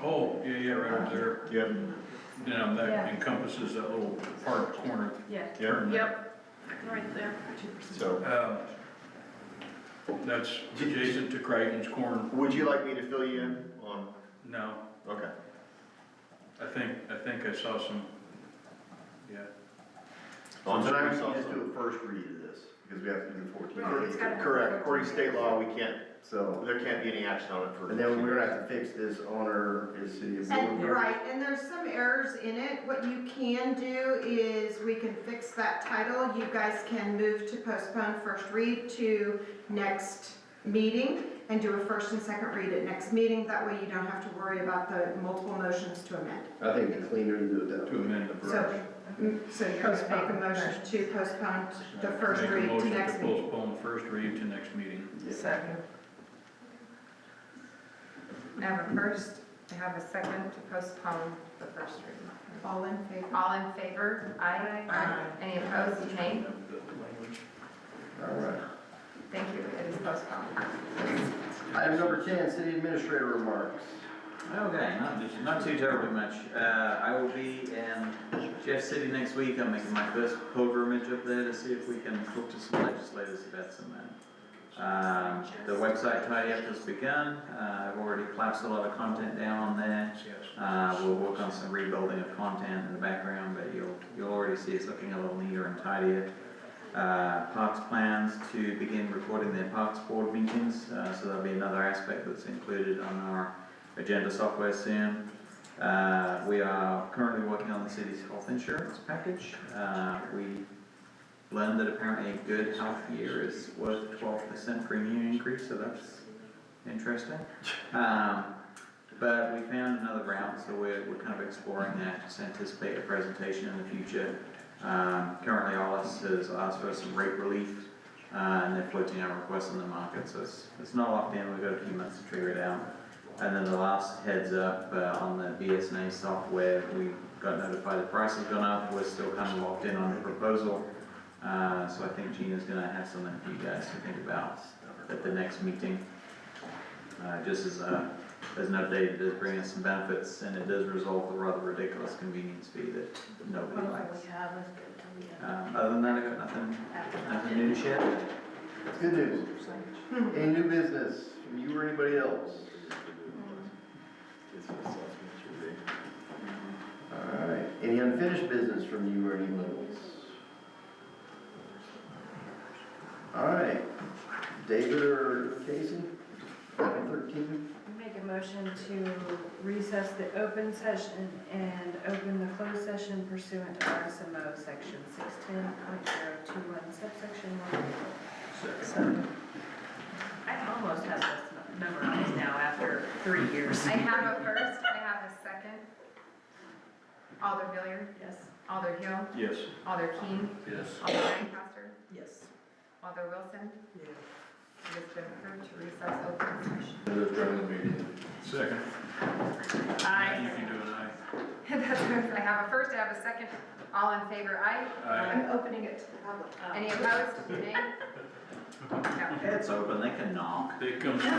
Oh, yeah, right over there. Yep. Now, Yeah. that encompasses that little park corner Yeah. turn. Yep, right there. So, That's adjacent to Crichton's Corner. would you like me to fill you in on? No, Okay. I think I saw some, yeah. So tonight, we just do a first read of this, because we have to do 14 Right, it's days. gotta- Correct, according to state law, we can't, So, there can't be any action on it for. and then we're gonna have to fix this owner is City of And, Willard. right, and there's some errors in it. What you can do is we can fix that title. You guys can move to postpone first read to next meeting and do a first and second read at next meeting. That way you don't have to worry about the multiple motions to amend. I think it's cleaner to do it that To way. amend the So, verse. so you're gonna make a motion to postpone the first Make a read to motion next to meeting. postpone first read to next meeting. Second. I have a first, I have a second to postpone the first reading. All in favor? All in favor? Aye. Aye. Any opposed? Nay. All right. Thank you, it is postponed. Item number 10, City Administrator remarks. Okay, not too terribly much. I will be in Jeff City next week. I'm making my first pilgrimage up there to see if we can talk to some legislators about some the website tidy-up has begun. I've already collapsed a lot of content down on there. We'll work on some rebuilding of content in the background, but you'll already see it's looking a little neater and tidier. Parks plans to begin recording their Parks Board meetings, so there'll be another aspect that's included on our agenda software soon. We are currently working on the city's health insurance package. We learned that apparently a good health year is worth 12% premium increase, so that's interesting. But we found another route, so we're kind of exploring that, just anticipate a presentation in the future. Currently, Alice has asked for some rate relief and they're floating out requests in the market, so it's not locked in, we've got a few months to figure it out. And then the last heads up, on the BSNA software, we got notified the price has gone up, we're still kind of locked in on the proposal. So I think Gina's gonna have something for you guys to think about at the next meeting. Just as an update, it does bring us some benefits, and it does resolve the rather ridiculous convenience fee that nobody likes. Other than that, I got nothing new to share. That's good news. Any new business from you or anybody else? All right, any unfinished business from you or anybody else? All right, David or Casey, item 13? Make a motion to recess the open session and open the closed session pursuant to RSMO section 610.021 subsection 1. I almost have this memorized now after 3 years. I have a first, I have a second. Alder Hilliard? Yes. Alder Hill? Yes. Alder King? Yes. Alder Lancaster? Yes. Alder Wilson? Yeah. It has been approved to recess open session. Move to adjourn the meeting. Second. Aye. You can do an aye. That's what I have a first, I have a second. All in favor, aye? Aye. I'm opening it to the public. Any opposed? Nay? No. It's open, they can knock. They come